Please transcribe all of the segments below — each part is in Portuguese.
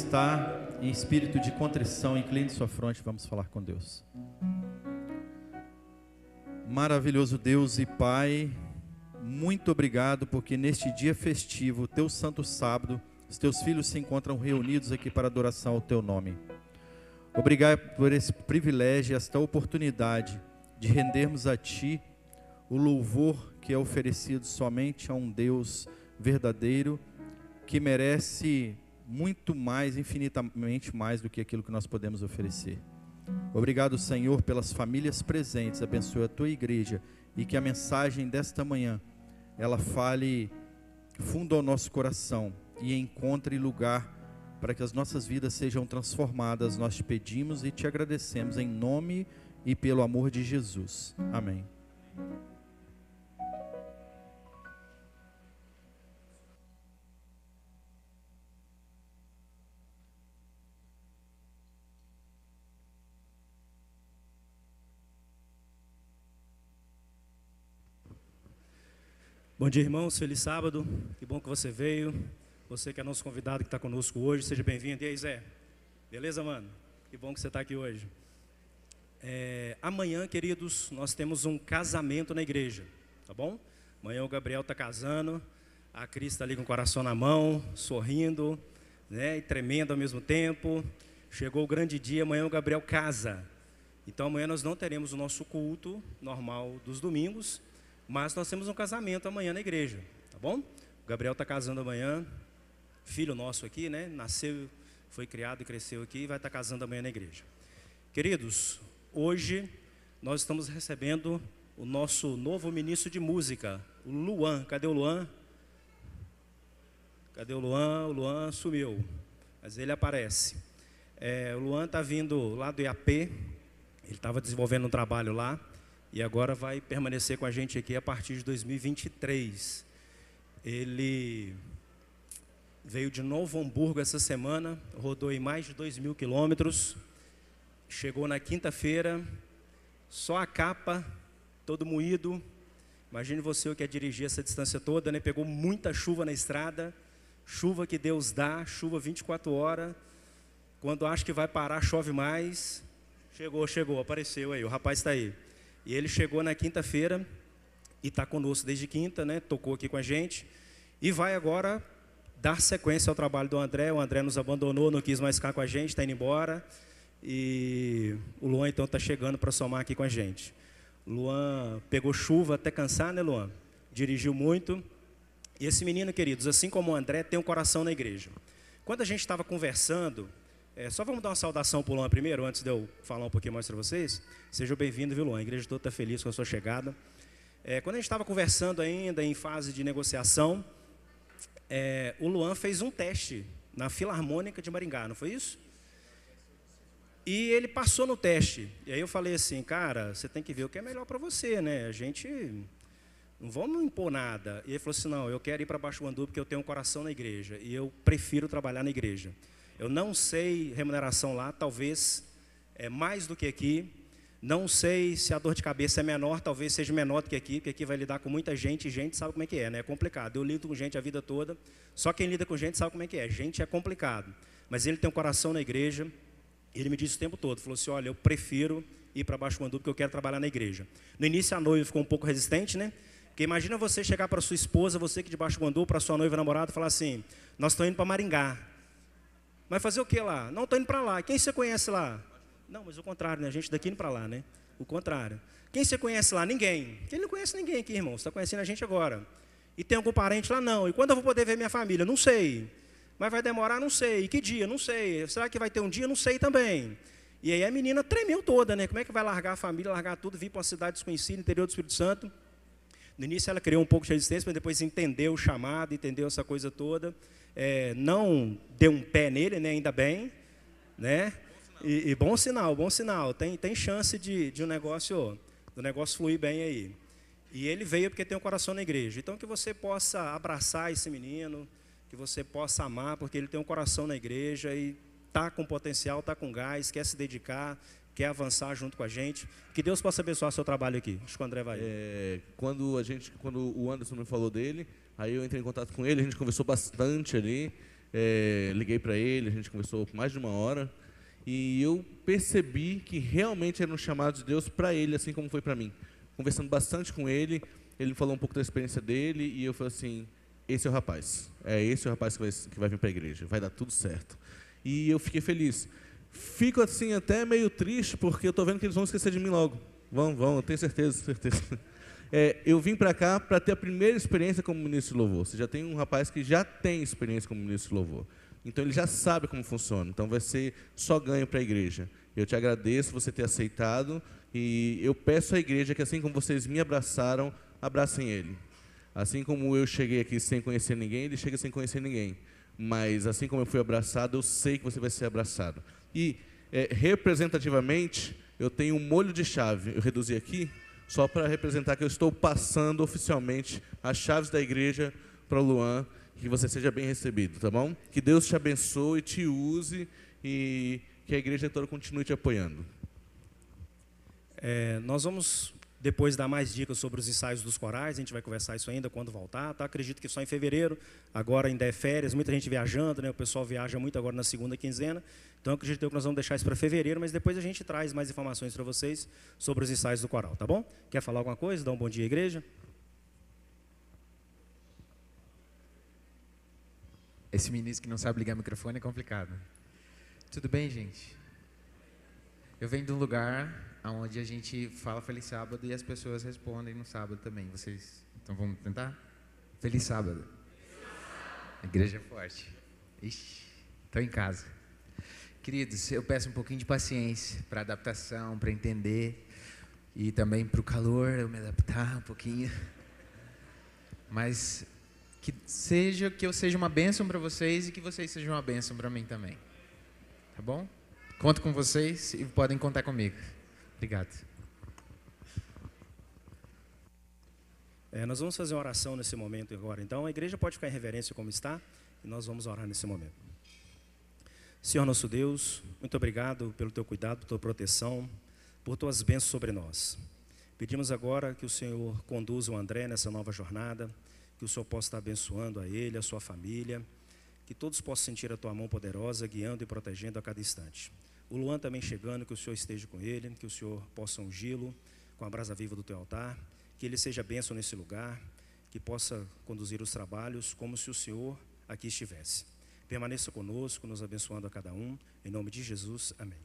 está, em espírito de contrição, incline sua fronte, vamos falar com Deus. Maravilhoso Deus e Pai, muito obrigado porque neste dia festivo, teu santo sábado, os teus filhos se encontram reunidos aqui para adoração ao teu nome. Obrigado por esse privilégio, esta oportunidade de rendermos a Ti o louvor que é oferecido somente a um Deus verdadeiro, que merece muito mais, infinitamente mais do que aquilo que nós podemos oferecer. Obrigado, Senhor, pelas famílias presentes, abençoe a Tua igreja e que a mensagem desta manhã, ela fale fundo ao nosso coração e encontre lugar para que as nossas vidas sejam transformadas. Nós te pedimos e te agradecemos em nome e pelo amor de Jesus. Amém. Bom dia, irmãos, feliz sábado, que bom que você veio, você que é nosso convidado que está conosco hoje, seja bem-vindo. E aí, Zé, beleza, mano? Que bom que você está aqui hoje. Amanhã, queridos, nós temos um casamento na igreja, tá bom? Amanhã o Gabriel está casando, a Cris está ali com o coração na mão, sorrindo, né, e tremendo ao mesmo tempo. Chegou o grande dia, amanhã o Gabriel casa. Então amanhã nós não teremos o nosso culto normal dos domingos, mas nós temos um casamento amanhã na igreja, tá bom? O Gabriel está casando amanhã, filho nosso aqui, né? Nasceu, foi criado e cresceu aqui e vai estar casando amanhã na igreja. Queridos, hoje nós estamos recebendo o nosso novo ministro de música, o Luan. Cadê o Luan? Cadê o Luan? O Luan sumiu, mas ele aparece. O Luan está vindo lá do IAP, ele estava desenvolvendo um trabalho lá, e agora vai permanecer com a gente aqui a partir de 2023. Ele veio de Novo Hamburgo essa semana, rodou em mais de 2.000 quilômetros, chegou na quinta-feira, só a capa, todo moído. Imagine você o que é dirigir essa distância toda, né? Pegou muita chuva na estrada, chuva que Deus dá, chuva 24 horas, quando acha que vai parar, chove mais. Chegou, apareceu aí, o rapaz está aí. E ele chegou na quinta-feira e está conosco desde quinta, né? Tocou aqui com a gente e vai agora dar sequência ao trabalho do André. O André nos abandonou, não quis mais ficar com a gente, está indo embora. E o Luan então está chegando para somar aqui com a gente. O Luan pegou chuva até cansar, né, Luan? Dirigiu muito. E esse menino, queridos, assim como o André, tem um coração na igreja. Quando a gente estava conversando, só vamos dar uma saudação para o Luan primeiro, antes de eu falar um pouquinho mais para vocês. Seja bem-vindo, viu, Luan? A igreja toda está feliz com a sua chegada. Quando a gente estava conversando ainda em fase de negociação, o Luan fez um teste na Filarmônica de Maringá, não foi isso? E ele passou no teste. E aí eu falei assim, cara, você tem que ver o que é melhor para você, né? A gente não vamos impor nada. E ele falou assim, não, eu quero ir para Baixo Guandu porque eu tenho um coração na igreja e eu prefiro trabalhar na igreja. Eu não sei remuneração lá, talvez é mais do que aqui. Não sei se a dor de cabeça é menor, talvez seja menor do que aqui, porque aqui vai lidar com muita gente, e gente sabe como é que é, né? É complicado. Eu lido com gente a vida toda, só quem lida com gente sabe como é que é. Gente é complicado. Mas ele tem um coração na igreja, ele me disse o tempo todo, falou assim, olha, eu prefiro ir para Baixo Guandu porque eu quero trabalhar na igreja. No início a noiva ficou um pouco resistente, né? Porque imagina você chegar para sua esposa, você que de Baixo Guandu, para sua noiva namorada, falar assim, nós estamos indo para Maringá. Mas fazer o que lá? Não, estou indo para lá. Quem você conhece lá? Não, mas o contrário, né? A gente daqui indo para lá, né? O contrário. Quem você conhece lá? Ninguém. Quem não conhece ninguém aqui, irmão? Você está conhecendo a gente agora. E tem algum parente lá? Não. E quando eu vou poder ver minha família? Não sei. Mas vai demorar? Não sei. E que dia? Não sei. Será que vai ter um dia? Não sei também. E aí a menina tremeu toda, né? Como é que vai largar a família, largar tudo, vir para uma cidade desconhecida, interior do Espírito Santo? No início ela criou um pouco de resistência, mas depois entendeu o chamado, entendeu essa coisa toda. Não deu um pé nele, né? Ainda bem, né? E bom sinal, bom sinal. Tem chance de um negócio, do negócio fluir bem aí. E ele veio porque tem um coração na igreja. Então que você possa abraçar esse menino, que você possa amar, porque ele tem um coração na igreja e está com potencial, está com gás, quer se dedicar, quer avançar junto com a gente. Que Deus possa abençoar seu trabalho aqui. Acho que o André vai. Quando o Anderson me falou dele, aí eu entrei em contato com ele, a gente conversou bastante ali. liguei para ele, a gente conversou por mais de 1 hora, e eu percebi que realmente era um chamado de Deus para ele, assim como foi para mim. Conversando bastante com ele, ele falou um pouco da experiência dele, e eu falei assim, esse é o rapaz que vai vir para a igreja, vai dar tudo certo. E eu fiquei feliz. Fico assim até meio triste, porque eu estou vendo que eles vão esquecer de mim logo. Vão, eu tenho certeza. Eu vim para cá para ter a primeira experiência como ministro de louvor. Você já tem um rapaz que já tem experiência como ministro de louvor. Então ele já sabe como funciona. Então vai ser só ganho para a igreja. Eu te agradeço você ter aceitado, e eu peço à igreja que, assim como vocês me abraçaram, abracem ele. Assim como eu cheguei aqui sem conhecer ninguém, ele chega sem conhecer ninguém. Mas assim como eu fui abraçado, eu sei que você vai ser abraçado. E representativamente, eu tenho um molho de chave. Eu reduzi aqui só para representar que eu estou passando oficialmente as chaves da igreja para o Luan, que você seja bem recebido, tá bom? Que Deus te abençoe, te use, e que a igreja toda continue te apoiando. Nós vamos depois dar mais dicas sobre os ensaios dos corais, a gente vai conversar isso ainda quando voltar, tá? Acredito que só em fevereiro, agora ainda é férias, muita gente viajando, né? O pessoal viaja muito agora na segunda quinzena, então acredito que nós vamos deixar isso para fevereiro, mas depois a gente traz mais informações para vocês sobre os ensaios do coral, tá bom? Quer falar alguma coisa? Dá um bom dia à igreja. Esse ministro que não sabe ligar o microfone é complicado. Tudo bem, gente? Eu venho de um lugar onde a gente fala Feliz Sábado e as pessoas respondem no sábado também. Vocês, então vamos tentar? Feliz Sábado. A igreja é forte. Ixi, estou em casa. Queridos, eu peço um pouquinho de paciência para adaptação, para entender, e também para o calor eu me adaptar um pouquinho. Mas que eu seja uma bênção para vocês e que vocês sejam uma bênção para mim também. Tá bom? Conto com vocês e podem contar comigo. Obrigado. Nós vamos fazer uma oração nesse momento agora. Então, a igreja pode ficar em reverência como está, e nós vamos orar nesse momento. Senhor nosso Deus, muito obrigado pelo teu cuidado, por tua proteção, por tuas bênçãos sobre nós. Pedimos agora que o Senhor conduza o André nessa nova jornada, que o Senhor possa estar abençoando a ele, a sua família, que todos possam sentir a tua mão poderosa, guiando e protegendo a cada instante. O Luan também chegando, que o Senhor esteja com ele, que o Senhor possa ungí-lo com a brasa viva do teu altar, que ele seja bênção nesse lugar, que possa conduzir os trabalhos como se o Senhor aqui estivesse. Permaneça conosco, nos abençoando a cada um, em nome de Jesus, amém.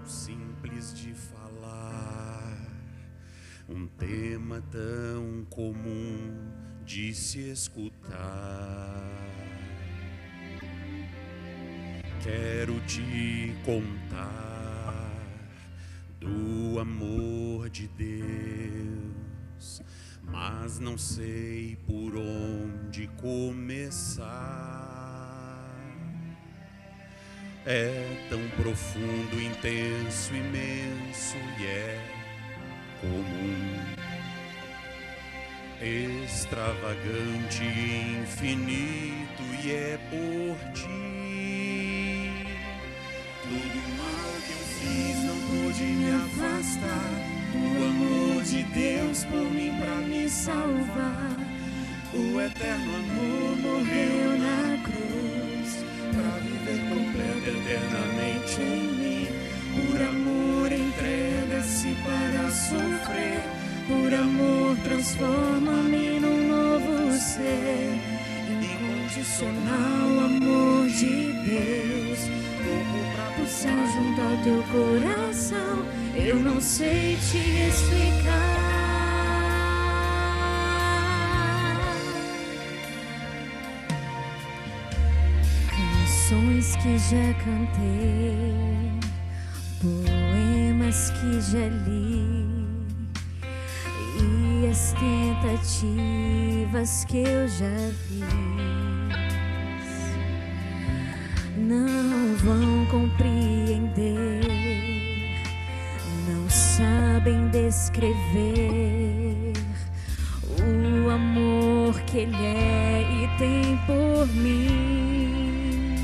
Simples de falar, um tema tão comum de se escutar. Quero te contar do amor de Deus, mas não sei por onde começar. É tão profundo, intenso, imenso e é comum, extravagante, infinito e é por ti. Tudo mal que eu fiz não pude me afastar do amor de Deus por mim pra me salvar. O eterno amor morreu na cruz pra viver completo eternamente em mim. Por amor entrega-se para sofrer, Por amor, transforma-me num novo ser. Incondicional amor de Deus. Pulsar junto ao teu coração. Eu não sei te explicar. Canções que já cantei, poemas que já li, e as tentativas que eu já fiz não vão compreender, não sabem descrever o amor que Ele é e tem por mim.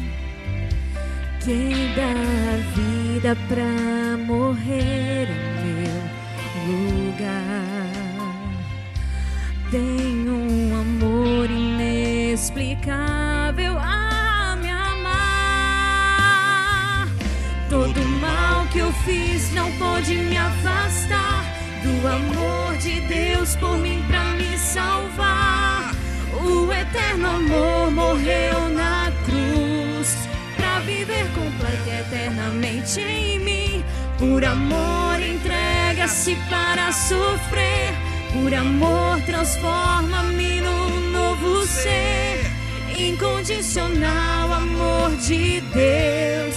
Quem dá a vida pra morrer em meu lugar tem um amor inexplicável a me amar. Todo mal que eu fiz não pode me afastar do amor de Deus por mim pra me salvar. O eterno amor morreu na cruz pra viver completo e eternamente em mim. Por amor entrega-se para sofrer. Por amor transforma-me num novo ser. Incondicional amor de Deus,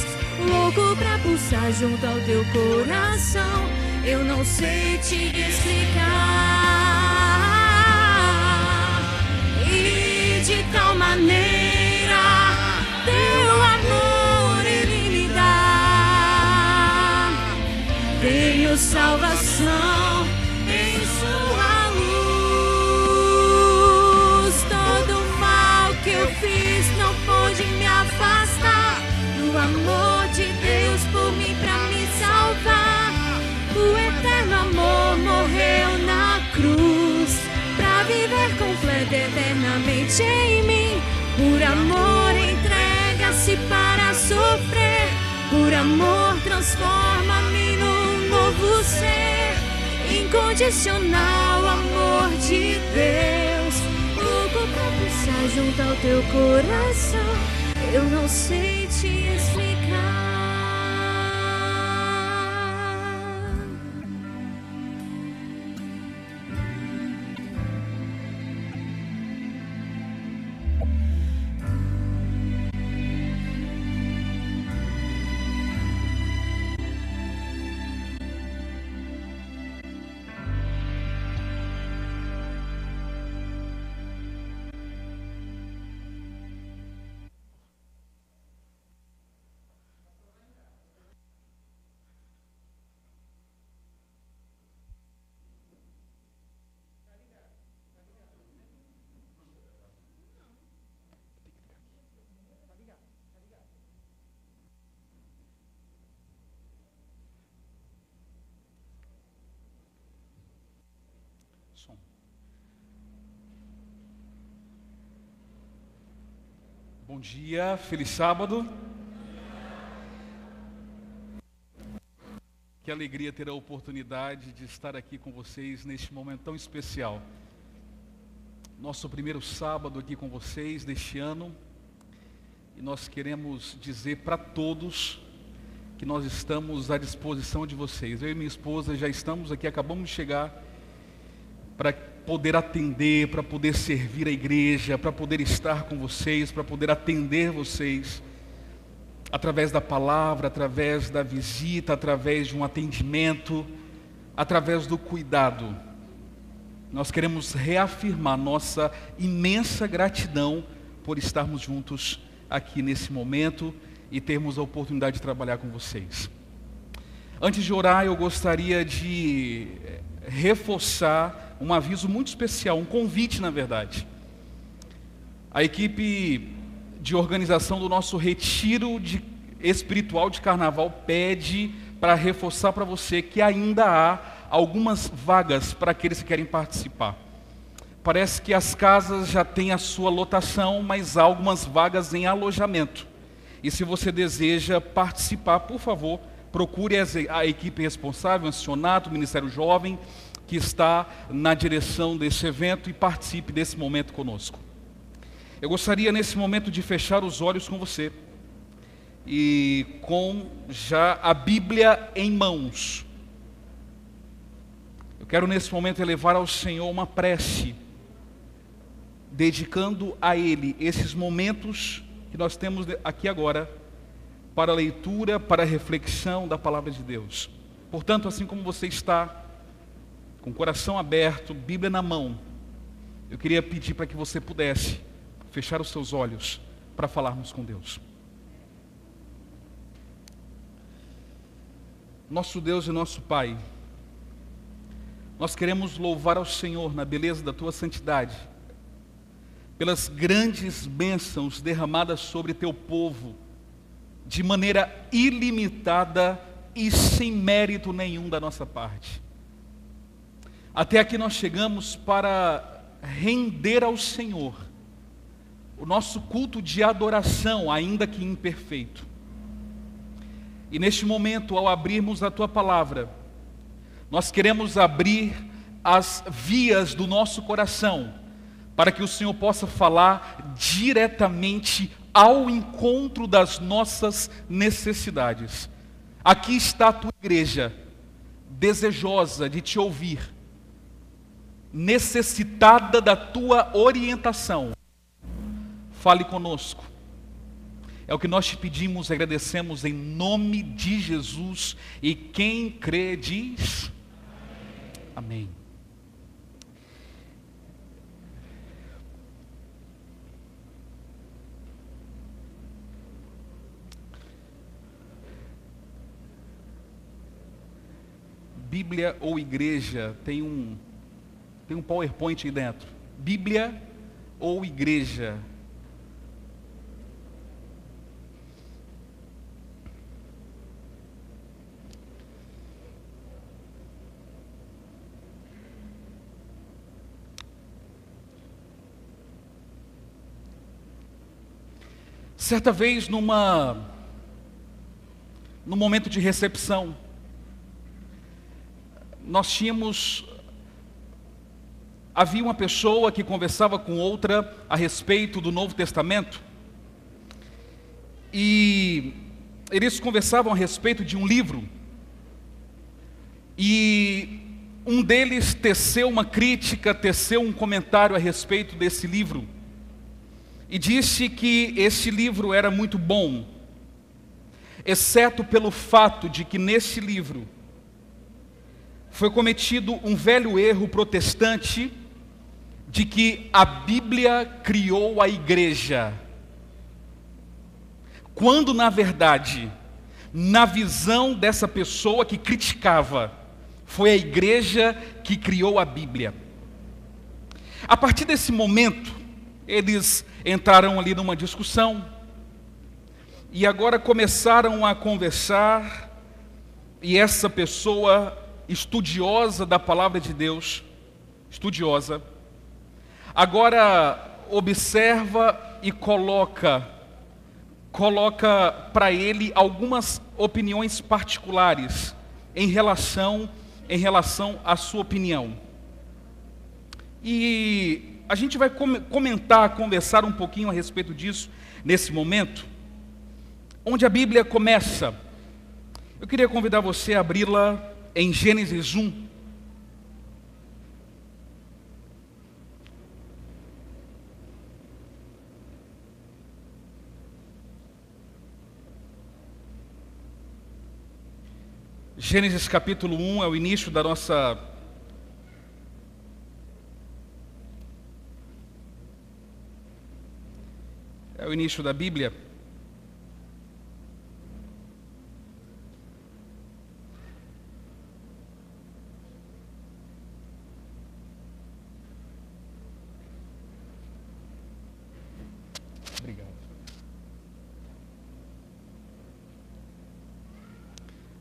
louco pra pulsar junto ao teu coração. Eu não sei te explicar. E de tal maneira teu amor Ele me dá. Tenho salvação em sua luz. Todo mal que eu fiz não pôde me afastar do amor de Deus por mim pra me salvar. O eterno amor morreu na cruz pra viver completo eternamente em mim. Por amor entrega-se para sofrer. Por amor transforma-me num novo ser. Incondicional amor de Deus, louco pra pulsar junto ao teu coração. Eu não sei te explicar. Bom dia, feliz sábado. Que alegria ter a oportunidade de estar aqui com vocês neste momento tão especial. Nosso primeiro sábado aqui com vocês deste ano. E nós queremos dizer para todos que nós estamos à disposição de vocês. Eu e minha esposa já estamos aqui, acabamos de chegar para poder atender, para poder servir a igreja, para poder estar com vocês, para poder atender vocês, através da palavra, através da visita, através de um atendimento, através do cuidado. Nós queremos reafirmar nossa imensa gratidão por estarmos juntos aqui nesse momento e termos a oportunidade de trabalhar com vocês. Antes de orar, eu gostaria de reforçar um aviso muito especial, um convite na verdade. A equipe de organização do nosso retiro espiritual de carnaval pede para reforçar para você que ainda há algumas vagas para aqueles que querem participar. Parece que as casas já têm a sua lotação, mas há algumas vagas em alojamento. E se você deseja participar, por favor, procure a equipe responsável, o Acionato, o Ministério Jovem, que está na direção desse evento e participe desse momento conosco. Eu gostaria nesse momento de fechar os olhos com você e com já a Bíblia em mãos. Eu quero nesse momento elevar ao Senhor uma prece, dedicando a Ele esses momentos que nós temos aqui agora, para a leitura, para a reflexão da Palavra de Deus. Portanto, assim como você está, com o coração aberto, Bíblia na mão, eu queria pedir para que você pudesse fechar os seus olhos para falarmos com Deus. Nosso Deus e nosso Pai, nós queremos louvar ao Senhor na beleza da Tua santidade, pelas grandes bênçãos derramadas sobre Teu povo, de maneira ilimitada e sem mérito nenhum da nossa parte. Até aqui nós chegamos para render ao Senhor o nosso culto de adoração, ainda que imperfeito. E neste momento, ao abrirmos a Tua palavra, nós queremos abrir as vias do nosso coração, para que o Senhor possa falar diretamente ao encontro das nossas necessidades. Aqui está a Tua igreja, desejosa de Te ouvir, necessitada da Tua orientação. Fale conosco. É o que nós Te pedimos e agradecemos em nome de Jesus. E quem crê diz amém. Bíblia ou igreja, tem um PowerPoint aí dentro. Bíblia ou igreja? Certa vez, num momento de recepção, havia uma pessoa que conversava com outra a respeito do Novo Testamento, e eles conversavam a respeito de um livro, e um deles teceu uma crítica, teceu um comentário a respeito desse livro, e disse que esse livro era muito bom, exceto pelo fato de que nesse livro foi cometido um velho erro protestante de que a Bíblia criou a igreja, quando na verdade, na visão dessa pessoa que criticava, foi a igreja que criou a Bíblia. A partir desse momento, eles entraram ali numa discussão, e agora começaram a conversar, e essa pessoa estudiosa da palavra de Deus, estudiosa, agora observa e coloca para ele algumas opiniões particulares em relação à sua opinião. E a gente vai conversar um pouquinho a respeito disso nesse momento, onde a Bíblia começa. Eu queria convidar você a abri-la em Gênesis 1. Gênesis capítulo 1 é o início da nossa... É o início da Bíblia. Obrigado.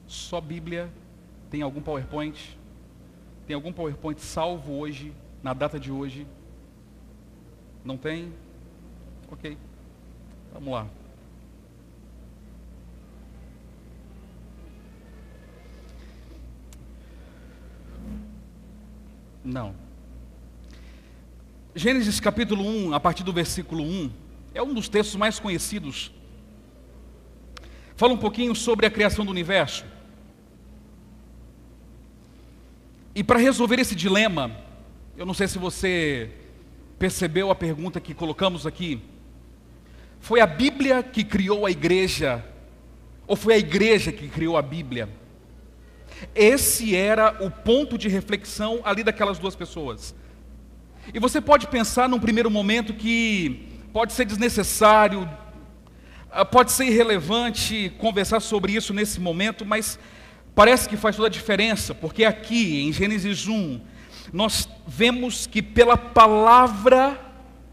Só Bíblia? Tem algum PowerPoint? Tem algum PowerPoint salvo hoje, na data de hoje? Não tem? Ok. Vamos lá. Não. Gênesis capítulo 1, a partir do versículo 1, é um dos textos mais conhecidos. Fala um pouquinho sobre a criação do universo. E para resolver esse dilema, eu não sei se você percebeu a pergunta que colocamos aqui. Foi a Bíblia que criou a igreja? Ou foi a igreja que criou a Bíblia? Esse era o ponto de reflexão ali daquelas duas pessoas. E você pode pensar num primeiro momento que pode ser desnecessário, pode ser irrelevante conversar sobre isso nesse momento, mas parece que faz toda a diferença, porque aqui em Gênesis 1, nós vemos que pela palavra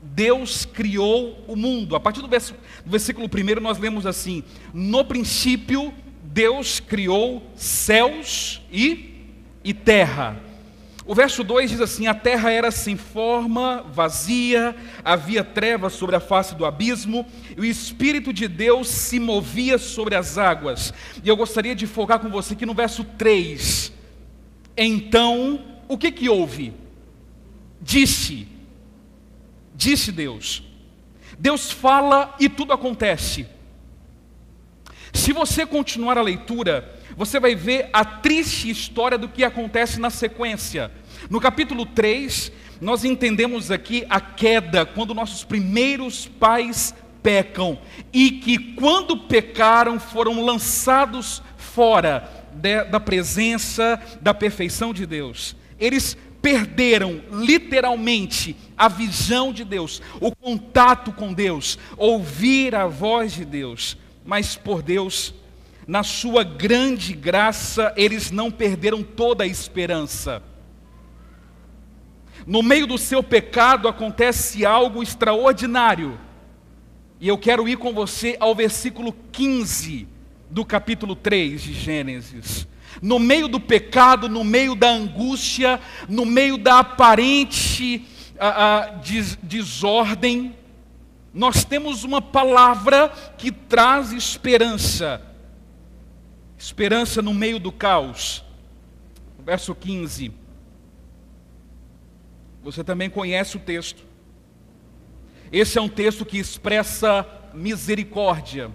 Deus criou o mundo. A partir do versículo 1 nós lemos assim: no princípio Deus criou céus e terra. O verso 2 diz assim: a terra era sem forma, vazia, havia trevas sobre a face do abismo, e o Espírito de Deus se movia sobre as águas. E eu gostaria de focar com você aqui no verso 3. Então, o que houve? Disse Deus. Deus fala e tudo acontece. Se você continuar a leitura, você vai ver a triste história do que acontece na sequência. No capítulo 3, nós entendemos aqui a queda, quando nossos primeiros pais pecam, e que quando pecaram foram lançados fora da presença, da perfeição de Deus. Eles perderam literalmente a visão de Deus, o contato com Deus, ouvir a voz de Deus. Mas por Deus, na sua grande graça, eles não perderam toda a esperança. No meio do seu pecado acontece algo extraordinário. E eu quero ir com você ao versículo 15 do capítulo 3 de Gênesis. No meio do pecado, no meio da angústia, no meio da aparente desordem, nós temos uma palavra que traz esperança. Esperança no meio do caos. Verso 15. Você também conhece o texto. Esse é um texto que expressa misericórdia.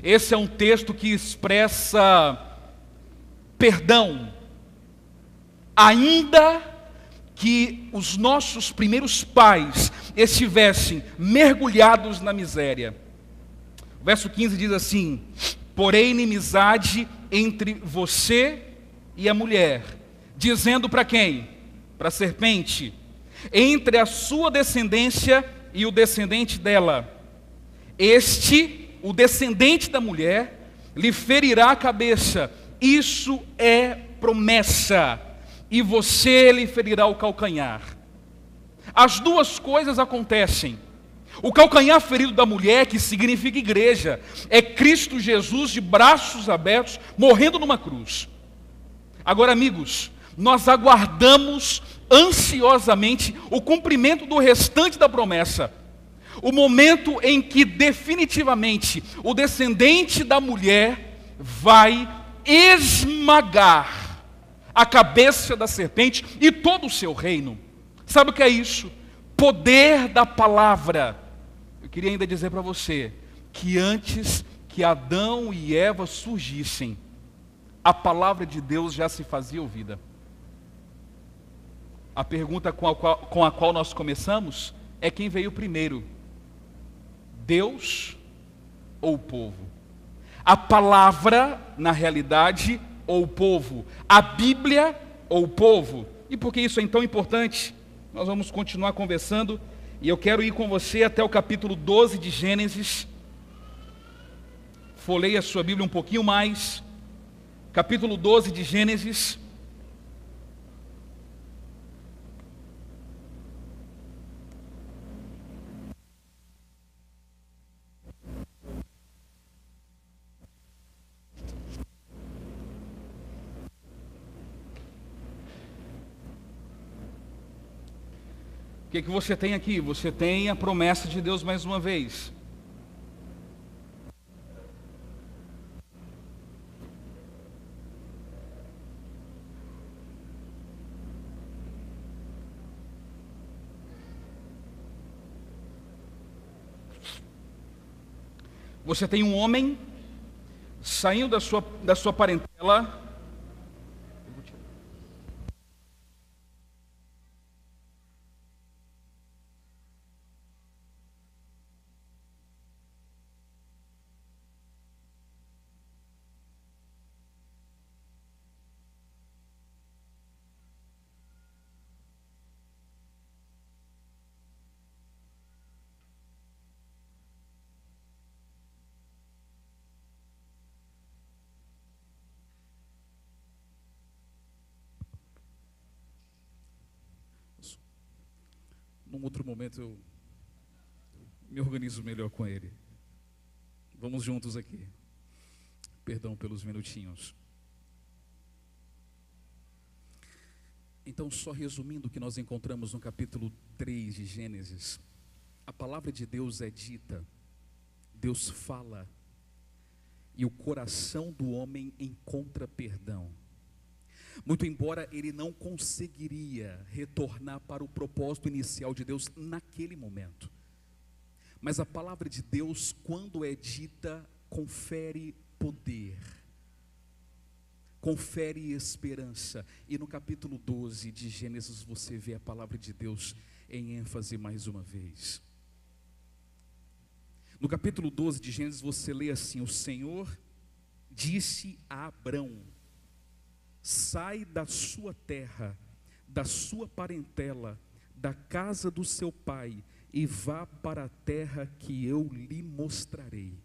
Esse é um texto que expressa perdão. Ainda que os nossos primeiros pais estivessem mergulhados na miséria. O verso 15 diz assim: porém inimizade entre você e a mulher, dizendo para quem? Para a serpente: entre a sua descendência e o descendente dela, este, o descendente da mulher, lhe ferirá a cabeça. Isso é promessa. E você lhe ferirá o calcanhar. As duas coisas acontecem. O calcanhar ferido da mulher, que significa igreja, é Cristo Jesus de braços abertos, morrendo numa cruz. Agora, amigos, nós aguardamos ansiosamente o cumprimento do restante da promessa. O momento em que definitivamente o descendente da mulher vai esmagar a cabeça da serpente e todo o seu reino. Sabe o que é isso? Poder da palavra. Eu queria ainda dizer para você que antes que Adão e Eva surgissem, a palavra de Deus já se fazia ouvida. A pergunta com a qual nós começamos é: quem veio primeiro? Deus ou o povo? A palavra, na realidade, ou o povo? A Bíblia ou o povo? E por que isso é tão importante? Nós vamos continuar conversando, e eu quero ir com você até o capítulo 12 de Gênesis. Folheie a sua Bíblia um pouquinho mais. Capítulo 12 de Gênesis. O que você tem aqui? Você tem a promessa de Deus mais uma vez. Você tem um homem saindo da sua parentela. Num outro momento eu me organizo melhor com ele. Vamos juntos aqui. Perdão pelos minutinhos. Então, só resumindo o que nós encontramos no capítulo 3 de Gênesis, a palavra de Deus é dita, Deus fala, e o coração do homem encontra perdão. Muito embora ele não conseguiria retornar para o propósito inicial de Deus naquele momento. Mas a palavra de Deus, quando é dita, confere poder, confere esperança. E no capítulo 12 de Gênesis você vê a palavra de Deus em ênfase mais uma vez. No capítulo 12 de Gênesis você lê assim: o Senhor disse a Abrão: sai da sua terra, da sua parentela, da casa do seu pai, e vá para a terra que eu lhe mostrarei.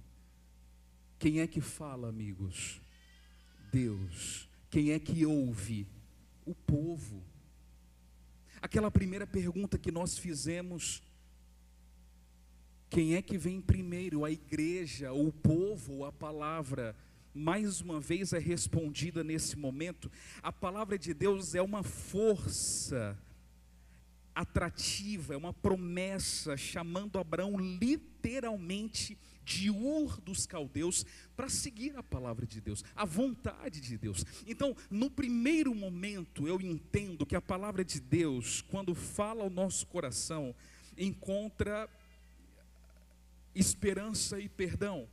Quem é que fala, amigos? Deus. Quem é que ouve? O povo. Aquela primeira pergunta que nós fizemos: quem é que vem primeiro, a igreja, ou o povo, ou a palavra? Mais uma vez é respondida nesse momento. A palavra de Deus é uma força atrativa, é uma promessa, chamando Abraão literalmente de Ur dos Caldeus, para seguir a palavra de Deus, a vontade de Deus. Então, no primeiro momento, eu entendo que a palavra de Deus, quando fala ao nosso coração, encontra esperança e perdão.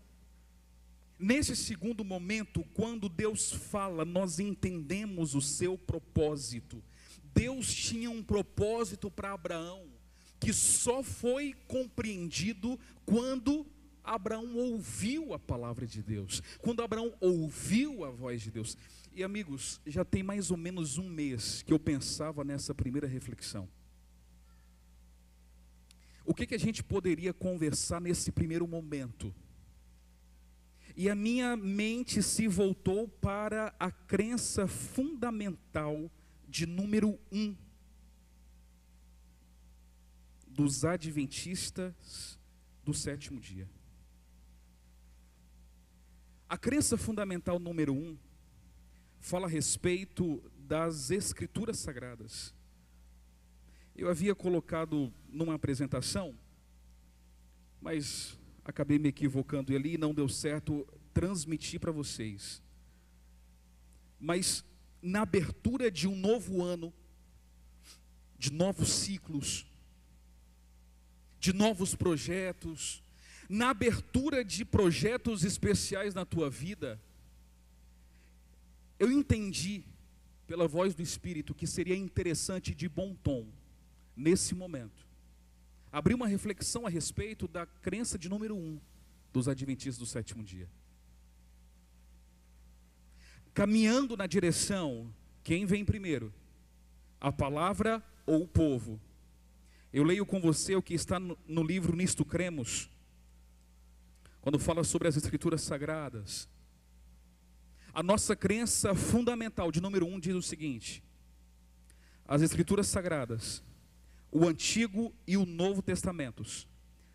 Nesse segundo momento, quando Deus fala, nós entendemos o seu propósito. Deus tinha um propósito para Abraão, que só foi compreendido quando Abraão ouviu a palavra de Deus, quando Abraão ouviu a voz de Deus. E amigos, já tem mais ou menos um mês que eu pensava nessa primeira reflexão. O que a gente poderia conversar nesse primeiro momento? E a minha mente se voltou para a crença fundamental de número 1 dos adventistas do sétimo dia. A crença fundamental número 1 fala a respeito das Escrituras Sagradas. Eu havia colocado numa apresentação, mas acabei me equivocando ali e não deu certo transmitir para vocês. Mas na abertura de um novo ano, de novos ciclos, de novos projetos, na abertura de projetos especiais na tua vida, eu entendi pela voz do Espírito que seria interessante, de bom tom, nesse momento, abrir uma reflexão a respeito da crença de número 1 dos adventistas do sétimo dia. Caminhando na direção, quem vem primeiro? A palavra ou o povo? Eu leio com você o que está no livro Nisto Cremos, quando fala sobre as Escrituras Sagradas. A nossa crença fundamental de número 1 diz o seguinte: as Escrituras Sagradas, o Antigo e o Novo Testamentos,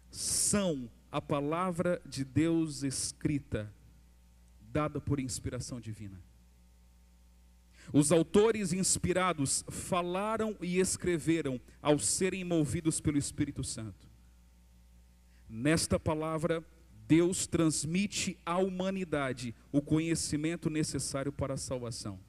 são a palavra de Deus escrita, dada por inspiração divina. Os autores inspirados falaram e escreveram ao serem movidos pelo Espírito Santo. Nesta palavra, Deus transmite à humanidade o conhecimento necessário para a salvação.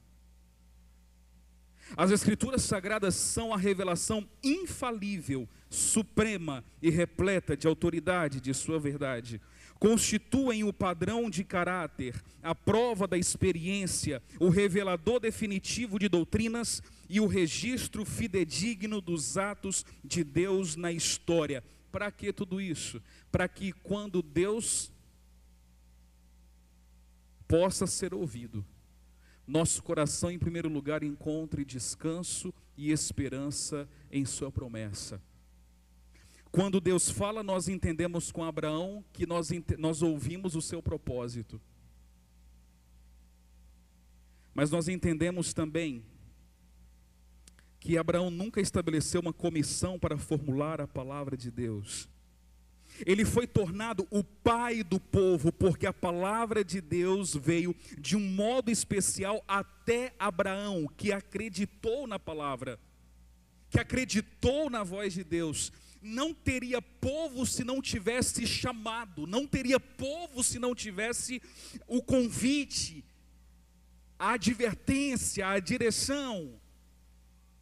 As Escrituras Sagradas são a revelação infalível, suprema e repleta de autoridade de sua verdade, constituem o padrão de caráter, a prova da experiência, o revelador definitivo de doutrinas e o registro fidedigno dos atos de Deus na história. Para que tudo isso? Para que quando Deus possa ser ouvido, nosso coração, em primeiro lugar, encontre descanso e esperança em sua promessa. Quando Deus fala, nós entendemos com Abraão que nós ouvimos o seu propósito. Mas nós entendemos também que Abraão nunca estabeleceu uma comissão para formular a palavra de Deus. Ele foi tornado o pai do povo, porque a palavra de Deus veio de um modo especial até Abraão, que acreditou na palavra, que acreditou na voz de Deus. Não teria povo se não tivesse chamado, não teria povo se não tivesse o convite, a advertência, a direção.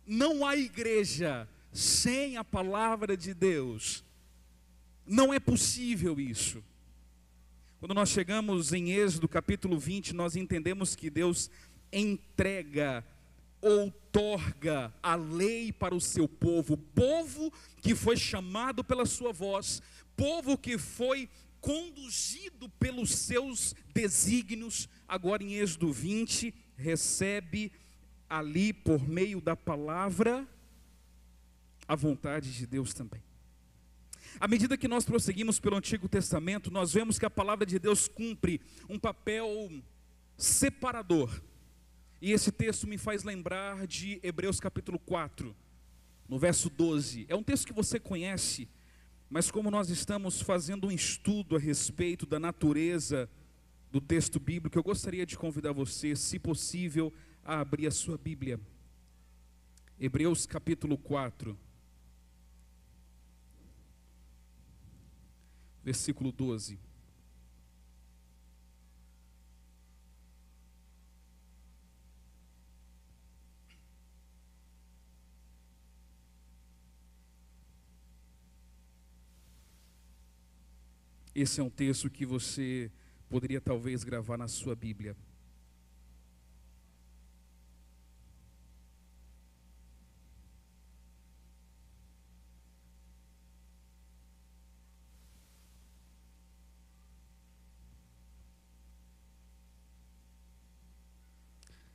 Não há igreja sem a palavra de Deus. Não é possível isso. Quando nós chegamos em Êxodo capítulo 20, nós entendemos que Deus entrega, outorga a lei para o seu povo, povo que foi chamado pela sua voz, povo que foi conduzido pelos seus desígnios. Agora em Êxodo 20, recebe ali por meio da palavra a vontade de Deus também. À medida que nós prosseguimos pelo Antigo Testamento, nós vemos que a palavra de Deus cumpre um papel separador. E esse texto me faz lembrar de Hebreus capítulo 4, no verso 12. É um texto que você conhece, mas como nós estamos fazendo um estudo a respeito da natureza do texto bíblico, eu gostaria de convidar você, se possível, a abrir a sua Bíblia. Hebreus capítulo 4. Versículo 12. Esse é um texto que você poderia talvez gravar na sua Bíblia.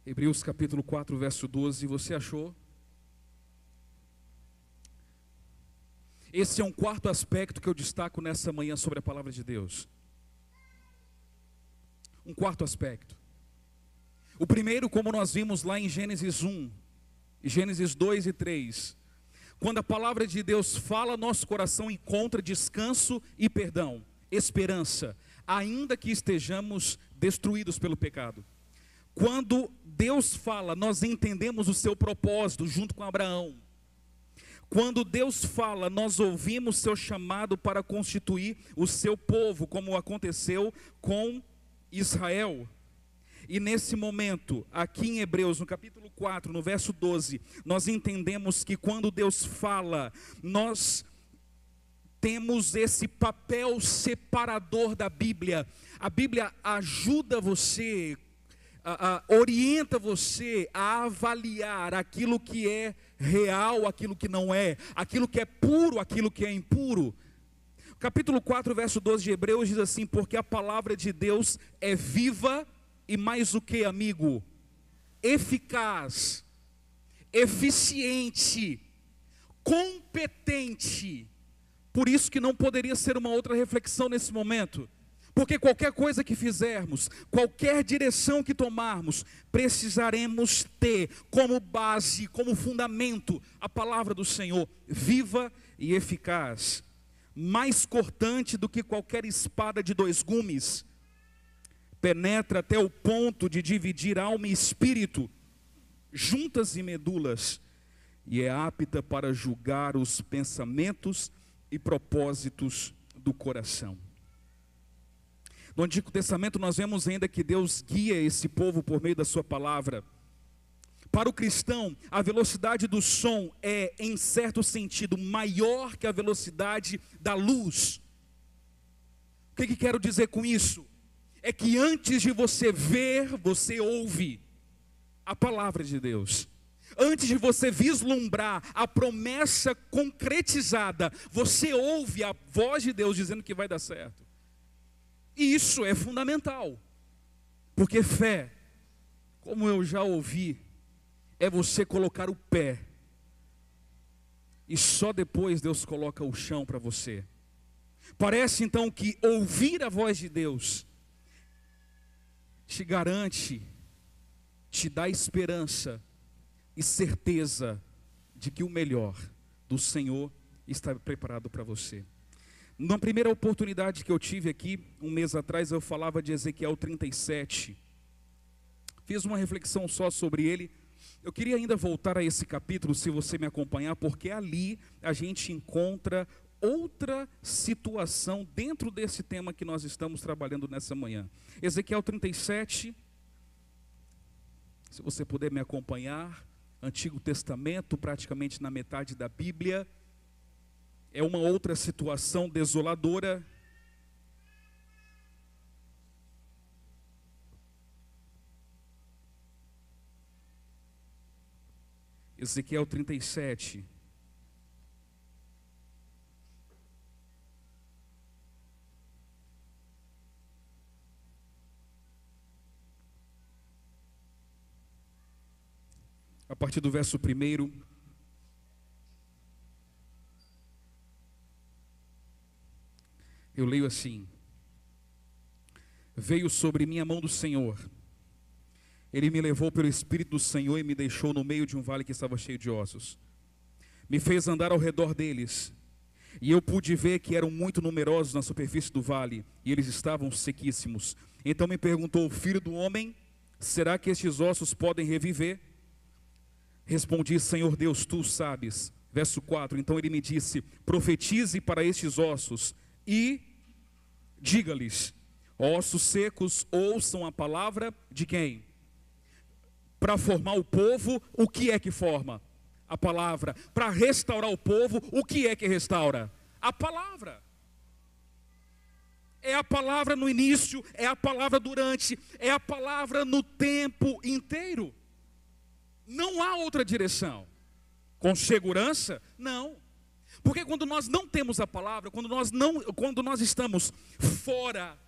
Hebreus capítulo 4, verso 12, você achou? Esse é um quarto aspecto que eu destaco nessa manhã sobre a palavra de Deus. Um quarto aspecto. O primeiro, como nós vimos lá em Gênesis 1, Gênesis 2 e 3. Quando a palavra de Deus fala, nosso coração encontra descanso e perdão, esperança, ainda que estejamos destruídos pelo pecado. Quando Deus fala, nós entendemos o seu propósito junto com Abraão. Quando Deus fala, nós ouvimos seu chamado para constituir o seu povo, como aconteceu com Israel. E nesse momento, aqui em Hebreus, no capítulo 4, no verso 12, nós entendemos que quando Deus fala, nós temos esse papel separador da Bíblia. A Bíblia ajuda você, orienta você a avaliar aquilo que é real, aquilo que não é, aquilo que é puro, aquilo que é impuro. Capítulo 4, verso 12 de Hebreus diz assim: porque a palavra de Deus é viva e mais o que, amigo? Eficaz, eficiente, competente. Por isso que não poderia ser uma outra reflexão nesse momento. Porque qualquer coisa que fizermos, qualquer direção que tomarmos, precisaremos ter como base, como fundamento, a palavra do Senhor, viva e eficaz, mais cortante do que qualquer espada de 2 gumes, penetra até o ponto de dividir alma e espírito, juntas e medulas, e é apta para julgar os pensamentos e propósitos do coração. No Antigo Testamento nós vemos ainda que Deus guia esse povo por meio da sua palavra. Para o cristão, a velocidade do som é, em certo sentido, maior que a velocidade da luz. O que quero dizer com isso? É que antes de você ver, você ouve a palavra de Deus. Antes de você vislumbrar a promessa concretizada, você ouve a voz de Deus dizendo que vai dar certo. E isso é fundamental. Porque fé, como eu já ouvi, é você colocar o pé. E só depois Deus coloca o chão para você. Parece então que ouvir a voz de Deus te garante, te dá esperança e certeza de que o melhor do Senhor está preparado para você. Na primeira oportunidade que eu tive aqui, um mês atrás, eu falava de Ezequiel 37. Fiz uma reflexão só sobre ele. Eu queria ainda voltar a esse capítulo, se você me acompanhar, porque ali a gente encontra outra situação dentro desse tema que nós estamos trabalhando nessa manhã. Ezequiel 37, se você puder me acompanhar, Antigo Testamento, praticamente na metade da Bíblia, é uma outra situação desoladora. Ezequiel 37. A partir do verso 1, eu leio assim: veio sobre mim a mão do Senhor, Ele me levou pelo Espírito do Senhor e me deixou no meio de um vale que estava cheio de ossos. Me fez andar ao redor deles, e eu pude ver que eram muito numerosos na superfície do vale, e eles estavam sequíssimos. Então me perguntou: filho do homem, será que estes ossos podem reviver? Respondi: Senhor Deus, tu sabes. Verso 4, então ele me disse: profetize para estes ossos e diga-lhes: ossos secos, ouçam a palavra de quem? Para formar o povo, o que é que forma? A palavra. Para restaurar o povo, o que é que restaura? A palavra. É a palavra no início, é a palavra durante, é a palavra no tempo inteiro. Não há outra direção. Com segurança? Não. Porque quando nós não temos a palavra, quando nós estamos fora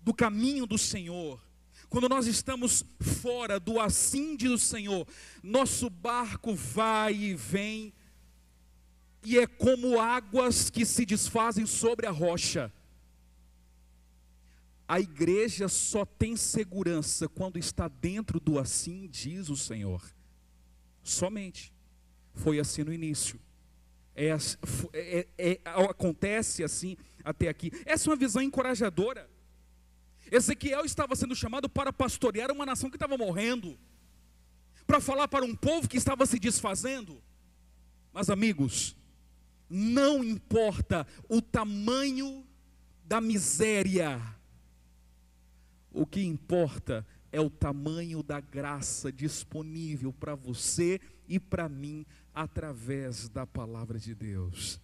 do caminho do Senhor, quando nós estamos fora do assim diz o Senhor, nosso barco vai e vem, e é como águas que se desfazem sobre a rocha. A igreja só tem segurança quando está dentro do assim diz o Senhor. Somente. Foi assim no início. Acontece assim até aqui. Essa é uma visão encorajadora. Ezequiel estava sendo chamado para pastorear uma nação que estava morrendo, para falar para um povo que estava se desfazendo. Mas amigos, não importa o tamanho da miséria, o que importa é o tamanho da graça disponível para você e para mim através da palavra de Deus.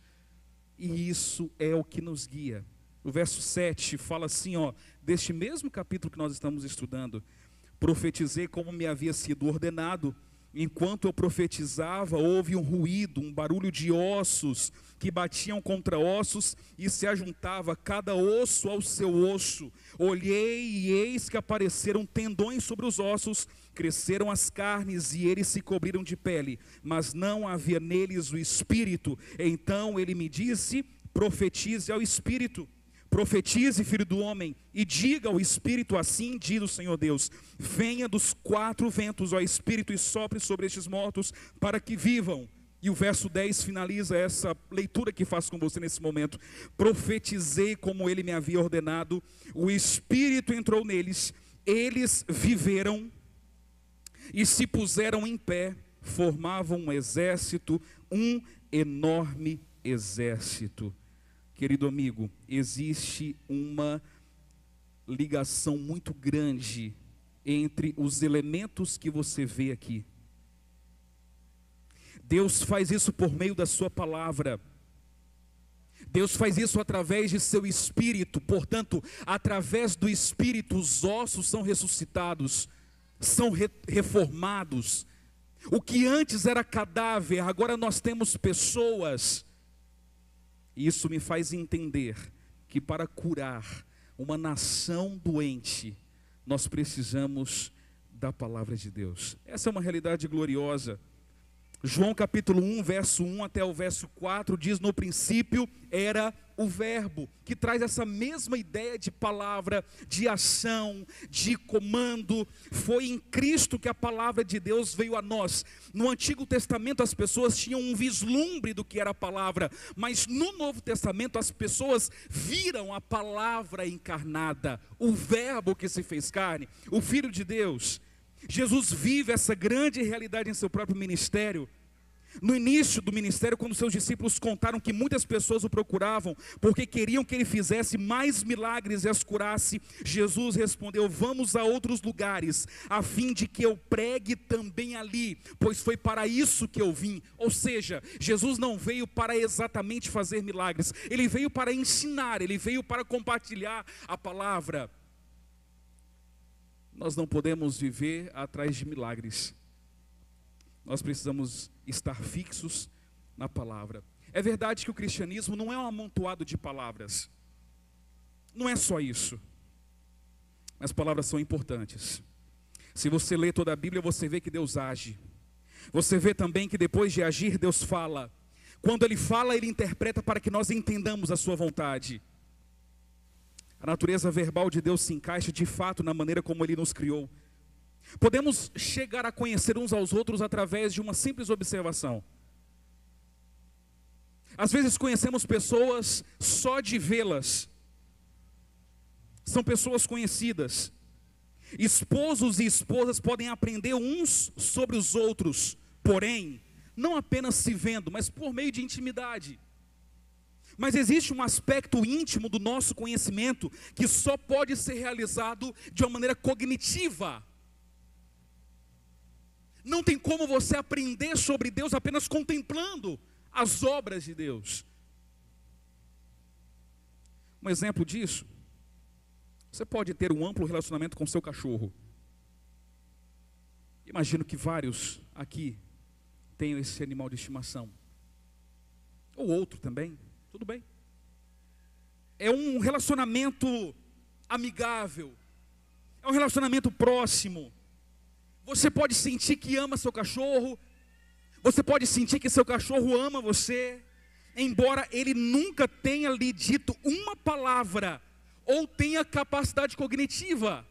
E isso é o que nos guia. O verso 7 fala assim, deste mesmo capítulo que nós estamos estudando: profetizei como me havia sido ordenado. Enquanto eu profetizava, houve um ruído, um barulho de ossos que batiam contra ossos, e se ajuntava cada osso ao seu osso. Olhei e eis que apareceram tendões sobre os ossos, cresceram as carnes e eles se cobriram de pele, mas não havia neles o espírito. Então ele me disse: profetize ao espírito. Profetize, filho do homem, e diga ao Espírito: assim diz o Senhor Deus: venha dos quatro ventos, ó Espírito, e sopre sobre estes mortos, para que vivam. E o verso 10 finaliza essa leitura que faço com você nesse momento. Profetizei como ele me havia ordenado, o Espírito entrou neles, eles viveram e se puseram em pé, formavam um exército, um enorme exército. Querido amigo, existe uma ligação muito grande entre os elementos que você vê aqui. Deus faz isso por meio da sua palavra. Deus faz isso através de seu Espírito, portanto, através do Espírito os ossos são ressuscitados, são reformados. O que antes era cadáver, agora nós temos pessoas. E isso me faz entender que para curar uma nação doente, nós precisamos da palavra de Deus. Essa é uma realidade gloriosa. João capítulo 1, verso 1 até o verso 4 diz: no princípio era o verbo, que traz essa mesma ideia de palavra, de ação, de comando. Foi em Cristo que a palavra de Deus veio a nós. No Antigo Testamento as pessoas tinham um vislumbre do que era a palavra, mas no Novo Testamento as pessoas viram a palavra encarnada, o verbo que se fez carne, o Filho de Deus. Jesus vive essa grande realidade em seu próprio ministério. No início do ministério, quando seus discípulos contaram que muitas pessoas o procuravam porque queriam que ele fizesse mais milagres e as curasse, Jesus respondeu: vamos a outros lugares, a fim de que eu pregue também ali, pois foi para isso que eu vim. Ou seja, Jesus não veio para exatamente fazer milagres, ele veio para ensinar, ele veio para compartilhar a palavra. Nós não podemos viver atrás de milagres. Nós precisamos estar fixos na palavra. É verdade que o cristianismo não é um amontoado de palavras. Não é só isso. As palavras são importantes. Se você lê toda a Bíblia, você vê que Deus age. Você vê também que depois de agir, Deus fala. Quando Ele fala, Ele interpreta para que nós entendamos a sua vontade. A natureza verbal de Deus se encaixa de fato na maneira como Ele nos criou. Podemos chegar a conhecer uns aos outros através de uma simples observação. Às vezes conhecemos pessoas só de vê-las. São pessoas conhecidas. Esposos e esposas podem aprender uns sobre os outros, porém, não apenas se vendo, mas por meio de intimidade. Mas existe um aspecto íntimo do nosso conhecimento que só pode ser realizado de uma maneira cognitiva. Não tem como você aprender sobre Deus apenas contemplando as obras de Deus. Um exemplo disso, você pode ter um amplo relacionamento com seu cachorro. Imagino que vários aqui tenham esse animal de estimação. Ou outro também, tudo bem. É um relacionamento amigável, é um relacionamento próximo. Você pode sentir que ama seu cachorro, você pode sentir que seu cachorro ama você, embora ele nunca tenha lhe dito uma palavra, ou tenha capacidade cognitiva.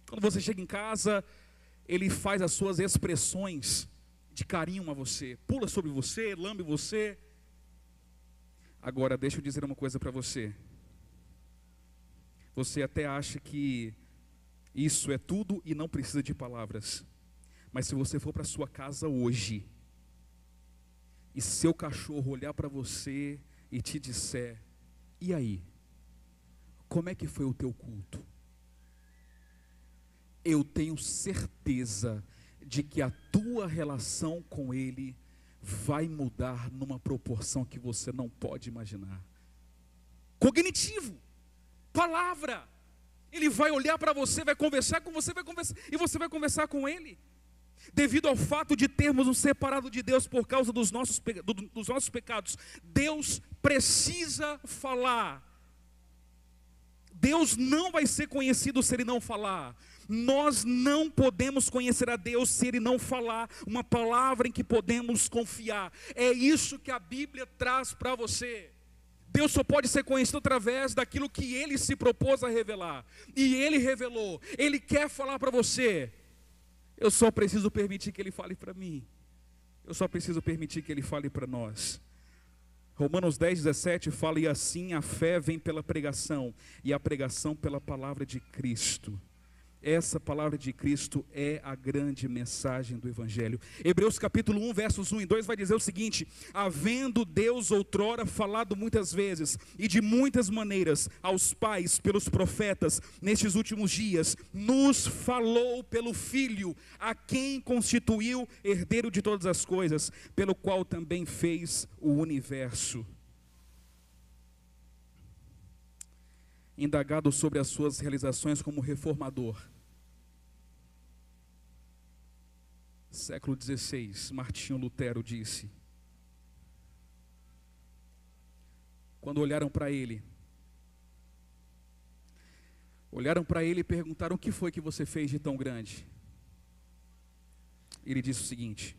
Quando você chega em casa, ele faz as suas expressões de carinho a você, pula sobre você, lambe você. Agora, deixa eu dizer uma coisa para você. Você até acha que isso é tudo e não precisa de palavras. Mas se você for para sua casa hoje, e seu cachorro olhar para você e te disser: e aí? Como é que foi o teu culto? Eu tenho certeza de que a tua relação com ele vai mudar numa proporção que você não pode imaginar. Cognitivo, palavra. Ele vai olhar para você, vai conversar com você, e você vai conversar com ele. Devido ao fato de termos nos separado de Deus por causa dos nossos pecados, Deus precisa falar. Deus não vai ser conhecido se Ele não falar. Nós não podemos conhecer a Deus se Ele não falar uma palavra em que podemos confiar. É isso que a Bíblia traz para você. Deus só pode ser conhecido através daquilo que Ele se propôs a revelar. E Ele revelou. Ele quer falar para você. Eu só preciso permitir que Ele fale para mim. Eu só preciso permitir que Ele fale para nós. Romanos 10:17 fala: e assim a fé vem pela pregação, e a pregação pela palavra de Cristo. Essa palavra de Cristo é a grande mensagem do Evangelho. Hebreus capítulo 1, versos 1 e 2 vai dizer o seguinte: havendo Deus outrora falado muitas vezes e de muitas maneiras aos pais pelos profetas, nestes últimos dias, nos falou pelo Filho, a quem constituiu herdeiro de todas as coisas, pelo qual também fez o universo. Indagado sobre as suas realizações como reformador. Século XVI, Martinho Lutero disse, quando olharam para ele e perguntaram: o que foi que você fez de tão grande? Ele disse o seguinte: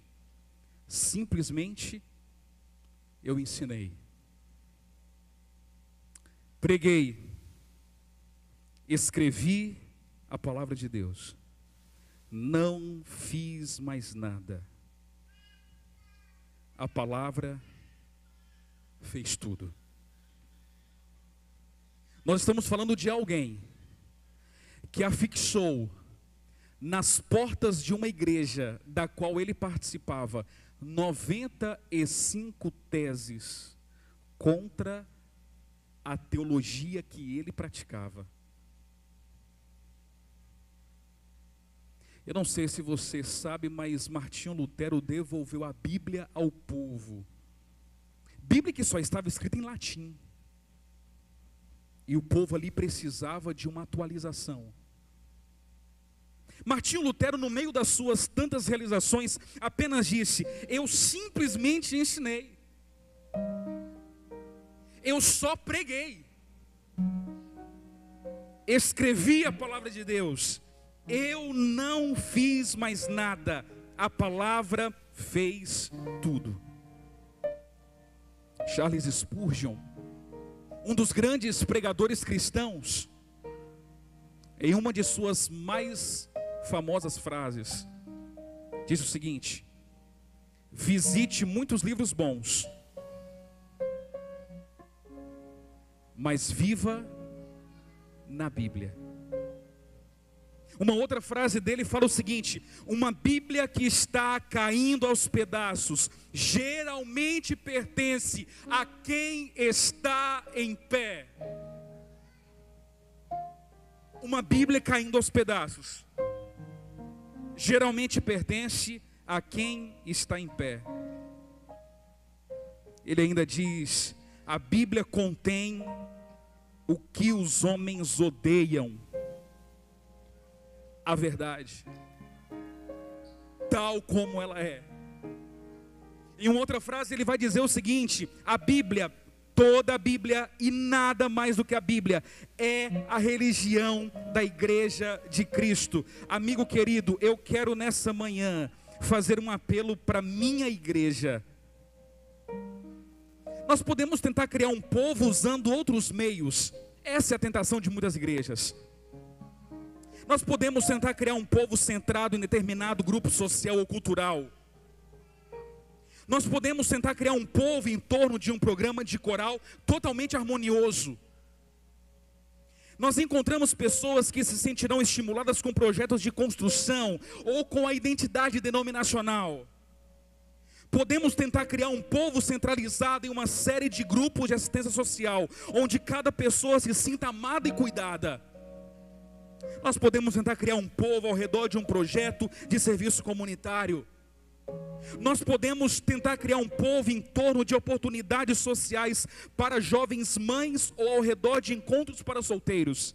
simplesmente eu ensinei, preguei, escrevi a palavra de Deus, não fiz mais nada. A palavra fez tudo. Nós estamos falando de alguém que afixou nas portas de uma igreja da qual ele participava 95 teses contra a teologia que ele praticava. Eu não sei se você sabe, mas Martinho Lutero devolveu a Bíblia ao povo. Bíblia que só estava escrita em latim. E o povo ali precisava de uma atualização. Martinho Lutero, no meio das suas tantas realizações, apenas disse: eu simplesmente ensinei. Eu só preguei. Escrevi a palavra de Deus. Eu não fiz mais nada. A palavra fez tudo. Charles Spurgeon, um dos grandes pregadores cristãos, em uma de suas mais famosas frases, diz o seguinte: visite muitos livros bons, mas viva na Bíblia. Uma outra frase dele fala o seguinte: uma Bíblia que está caindo aos pedaços geralmente pertence a quem está em pé. Uma Bíblia caindo aos pedaços geralmente pertence a quem está em pé. Ele ainda diz: a Bíblia contém o que os homens odeiam, a verdade, tal como ela é. Em uma outra frase ele vai dizer o seguinte: a Bíblia, toda a Bíblia e nada mais do que a Bíblia, é a religião da igreja de Cristo. Amigo querido, eu quero nessa manhã fazer um apelo para minha igreja. Nós podemos tentar criar um povo usando outros meios. Essa é a tentação de muitas igrejas. Nós podemos tentar criar um povo centrado em determinado grupo social ou cultural. Nós podemos tentar criar um povo em torno de um programa de coral totalmente harmonioso. Nós encontramos pessoas que se sentirão estimuladas com projetos de construção ou com a identidade denominacional. Podemos tentar criar um povo centralizado em uma série de grupos de assistência social, onde cada pessoa se sinta amada e cuidada. Nós podemos tentar criar um povo ao redor de um projeto de serviço comunitário. Nós podemos tentar criar um povo em torno de oportunidades sociais para jovens mães ou ao redor de encontros para solteiros.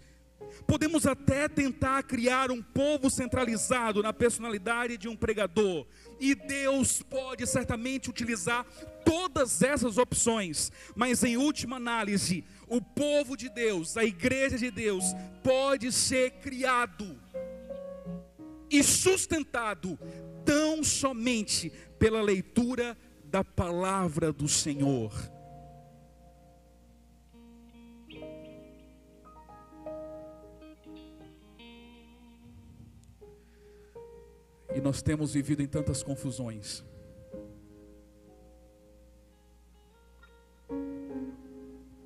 Podemos até tentar criar um povo centralizado na personalidade de um pregador. E Deus pode certamente utilizar todas essas opções, mas em última análise, o povo de Deus, a igreja de Deus, pode ser criado e sustentado tão somente pela leitura da palavra do Senhor. E nós temos vivido em tantas confusões.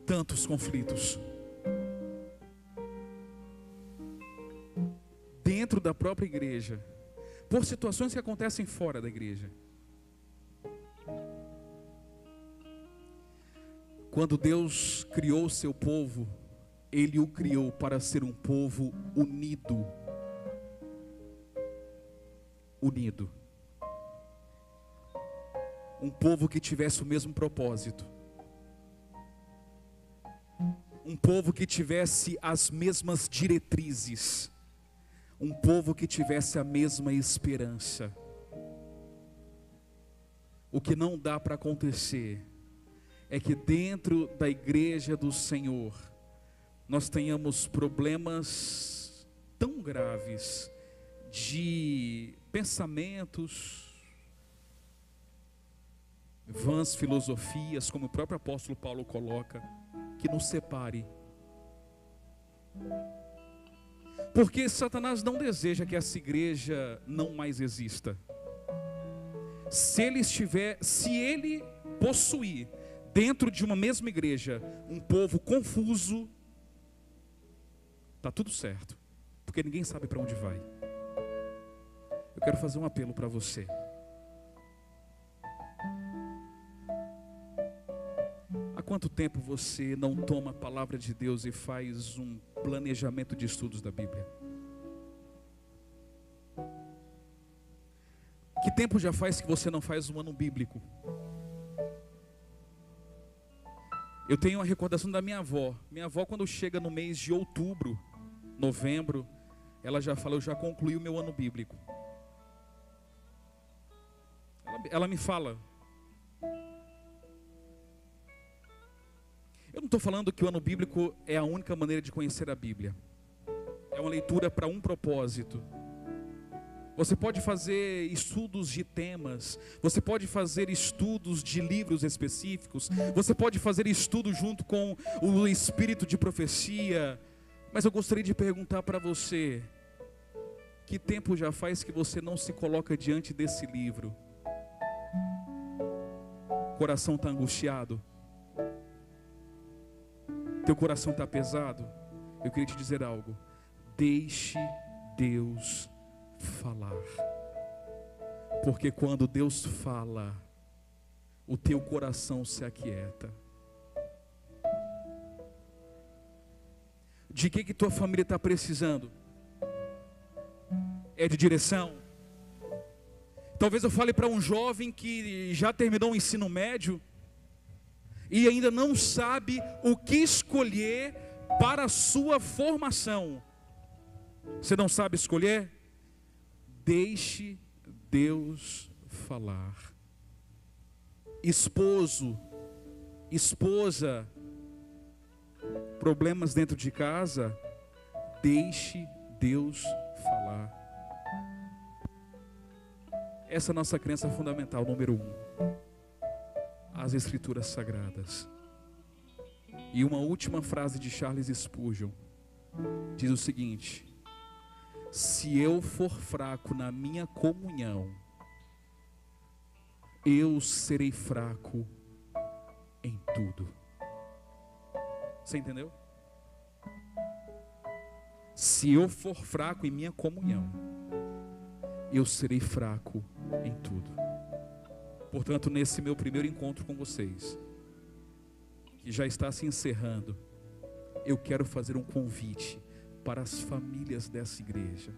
Tantos conflitos. dentro da própria igreja, por situações que acontecem fora da igreja. Quando Deus criou o seu povo, Ele o criou para ser um povo unido. Unido. Um povo que tivesse o mesmo propósito. Um povo que tivesse as mesmas diretrizes. Um povo que tivesse a mesma esperança. O que não dá para acontecer é que dentro da igreja do Senhor nós tenhamos problemas tão graves de pensamentos, vãs filosofias, como o próprio apóstolo Paulo coloca, que nos separe. Porque Satanás não deseja que essa igreja não mais exista. Se ele possuir dentro de uma mesma igreja um povo confuso, está tudo certo, porque ninguém sabe para onde vai. Eu quero fazer um apelo para você. Há quanto tempo você não toma a palavra de Deus e faz um planejamento de estudos da Bíblia? Que tempo já faz que você não faz um ano bíblico? Eu tenho a recordação da minha avó. Minha avó, quando chega no mês de outubro, novembro, ela já fala: eu já concluí o meu ano bíblico. Ela me fala. Eu não estou falando que o ano bíblico é a única maneira de conhecer a Bíblia. É uma leitura para um propósito. Você pode fazer estudos de temas, você pode fazer estudos de livros específicos, você pode fazer estudo junto com o espírito de profecia. Mas eu gostaria de perguntar para você: que tempo já faz que você não se coloca diante desse livro? O coração está angustiado? Teu coração está pesado? Eu queria te dizer algo: deixe Deus falar, porque quando Deus fala, o teu coração se aquieta. De que tua família está precisando? É de direção? Talvez eu fale para um jovem que já terminou o ensino médio e ainda não sabe o que escolher para a sua formação. Você não sabe escolher? Deixe Deus falar. Esposo, esposa, problemas dentro de casa, deixe Deus falar. Essa é a nossa crença fundamental, número 1. As Escrituras Sagradas. E uma última frase de Charles Spurgeon diz o seguinte: se eu for fraco na minha comunhão, eu serei fraco em tudo. Você entendeu? Se eu for fraco em minha comunhão, eu serei fraco em tudo. Portanto, nesse meu primeiro encontro com vocês, que já está se encerrando, eu quero fazer um convite para as famílias dessa igreja.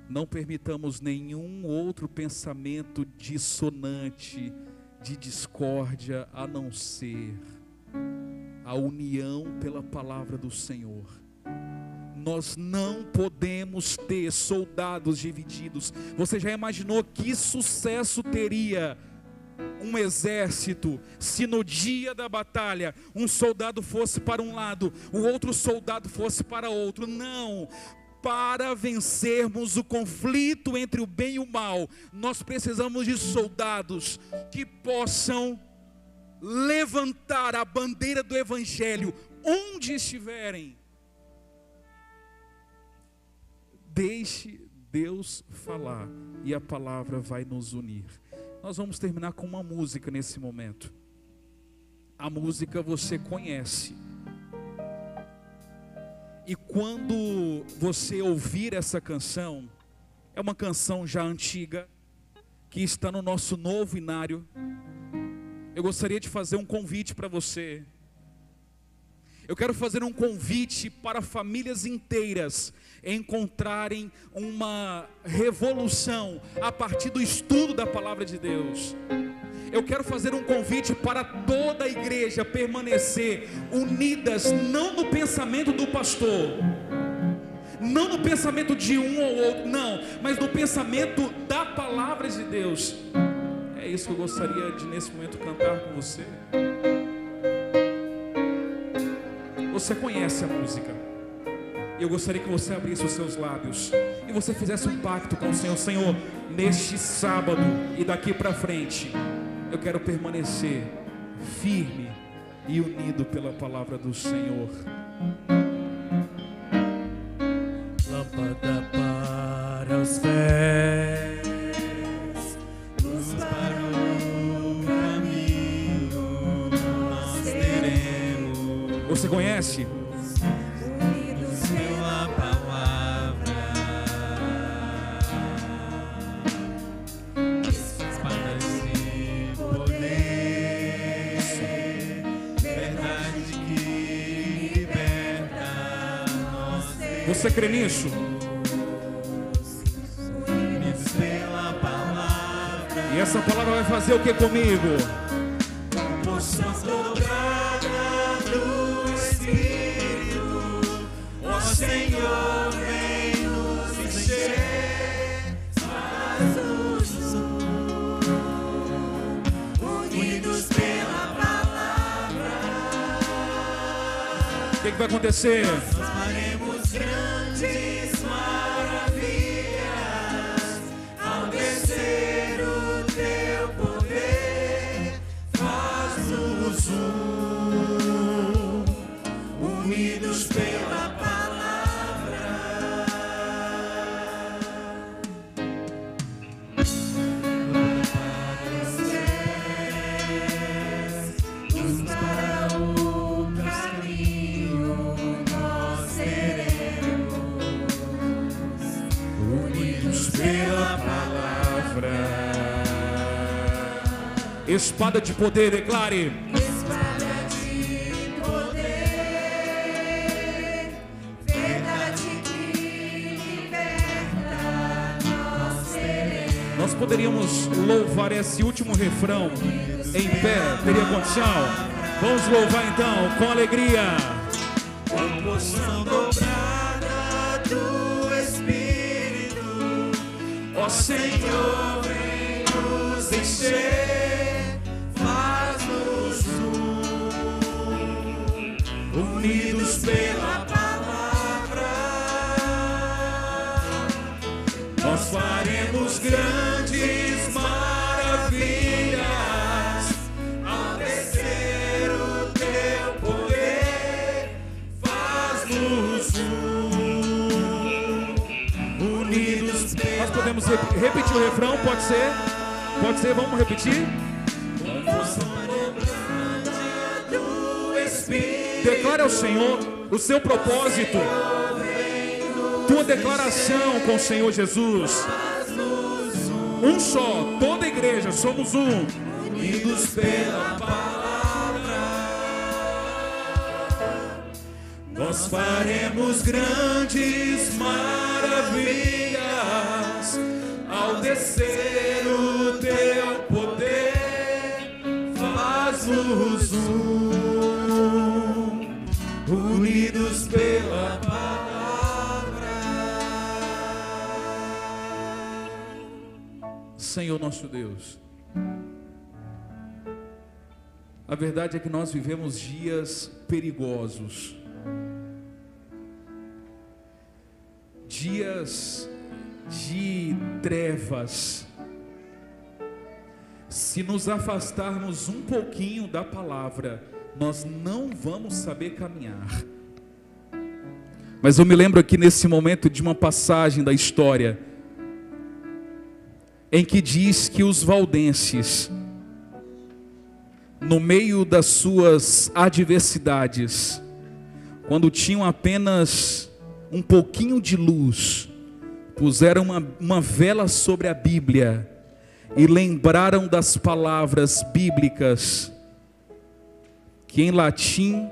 Não permitamos nenhum outro pensamento dissonante, de discórdia, a não ser a união pela palavra do Senhor. Nós não podemos ter soldados divididos. Você já imaginou que sucesso teria um exército se no dia da batalha um soldado fosse para um lado, o outro soldado fosse para outro? Não. Para vencermos o conflito entre o bem e o mal, nós precisamos de soldados que possam levantar a bandeira do Evangelho onde estiverem. Deixe Deus falar e a palavra vai nos unir. Nós vamos terminar com uma música nesse momento. A música você conhece. E quando você ouvir essa canção, é uma canção já antiga, que está no nosso novo inário. Eu gostaria de fazer um convite para você. Eu quero fazer um convite para famílias inteiras encontrarem uma revolução a partir do estudo da palavra de Deus. Eu quero fazer um convite para toda a igreja permanecer unidas, não no pensamento do pastor, não no pensamento de um ou outro, não, mas no pensamento da palavra de Deus. É isso que eu gostaria de nesse momento cantar com você. Você conhece a música. Eu gostaria que você abrisse os seus lábios e você fizesse um pacto com o Senhor. Senhor, neste sábado e daqui para frente, eu quero permanecer firme e unido pela palavra do Senhor. Lâmpada para os pés, luz para o caminho, nós teremos. Você conhece? Unidos pela palavra, espadas de poder, verdade que liberta. Você crê nisso? Unidos pela palavra, E essa palavra vai fazer o que comigo? porção dobrada do Espírito, ó Senhor, vem nos encher, faz-nos unidos pela palavra. O que vai acontecer? Nós faremos grandes maravilhas ao descer o teu poder. Faz-nos unidos pela palavra. Luz para o caminho, nós teremos unidos pela palavra. Espada de poder, declare. Espada de poder, verdade que liberta, nós teremos. Nós poderíamos louvar esse último refrão em pé, teria condição? Vamos louvar então, com alegria. Com porção dobrada do Espírito, ó Senhor, vem nos encher, faz-nos unidos pela palavra. Nós faremos grandes maravilhas ao descer o teu poder. Faz-nos unidos pela Nós podemos repetir o refrão, pode ser? Pode ser, vamos repetir? do Espírito. Declare ao Senhor o seu propósito, tua declaração com o Senhor Jesus. Um só, toda a igreja, somos um. Unidos pela palavra, nós faremos grandes maravilhas ao descer o teu poder. Faz-nos unidos pela palavra. Senhor nosso Deus, a verdade é que nós vivemos dias perigosos, dias de trevas. Se nos afastarmos um pouquinho da palavra, nós não vamos saber caminhar. Mas eu me lembro aqui nesse momento de uma passagem da história, em que diz que os valdenses, no meio das suas adversidades, quando tinham apenas um pouquinho de luz, puseram uma vela sobre a Bíblia e lembraram das palavras bíblicas, que em latim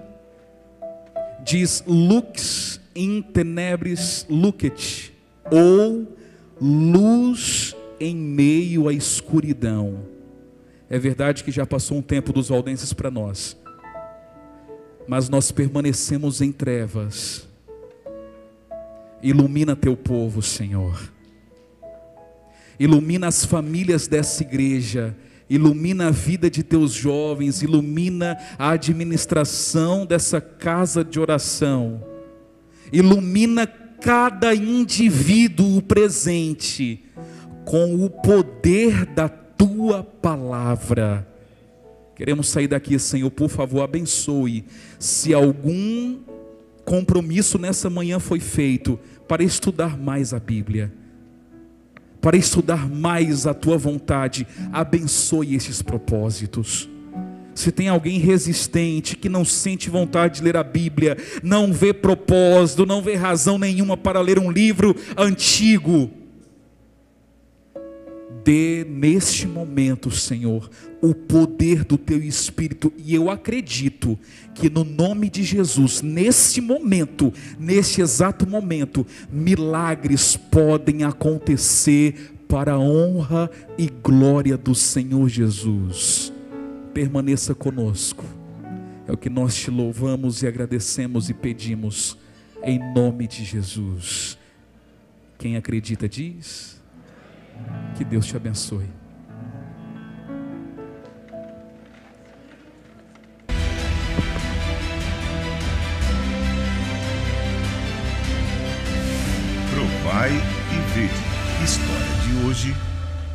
diz lux in tenebris lucet, ou luz em meio à escuridão. É verdade que já passou um tempo dos valdenses para nós, mas nós permanecemos em trevas. Ilumina teu povo, Senhor. Ilumina as famílias dessa igreja. Ilumina a vida de teus jovens. Ilumina a administração dessa casa de oração. Ilumina cada indivíduo presente com o poder da tua palavra. Queremos sair daqui, Senhor, por favor, abençoe. Se algum compromisso nessa manhã foi feito para estudar mais a Bíblia, para estudar mais a tua vontade, abençoe esses propósitos. Se tem alguém resistente, que não sente vontade de ler a Bíblia, não vê propósito, não vê razão nenhuma para ler um livro antigo, dê neste momento, Senhor, o poder do teu Espírito. E eu acredito que no nome de Jesus, nesse momento, nesse exato momento, milagres podem acontecer para a honra e glória do Senhor Jesus. Permaneça conosco. É o que nós te louvamos e agradecemos e pedimos em nome de Jesus. Quem acredita diz: que Deus te abençoe. Provai e vede. História de hoje: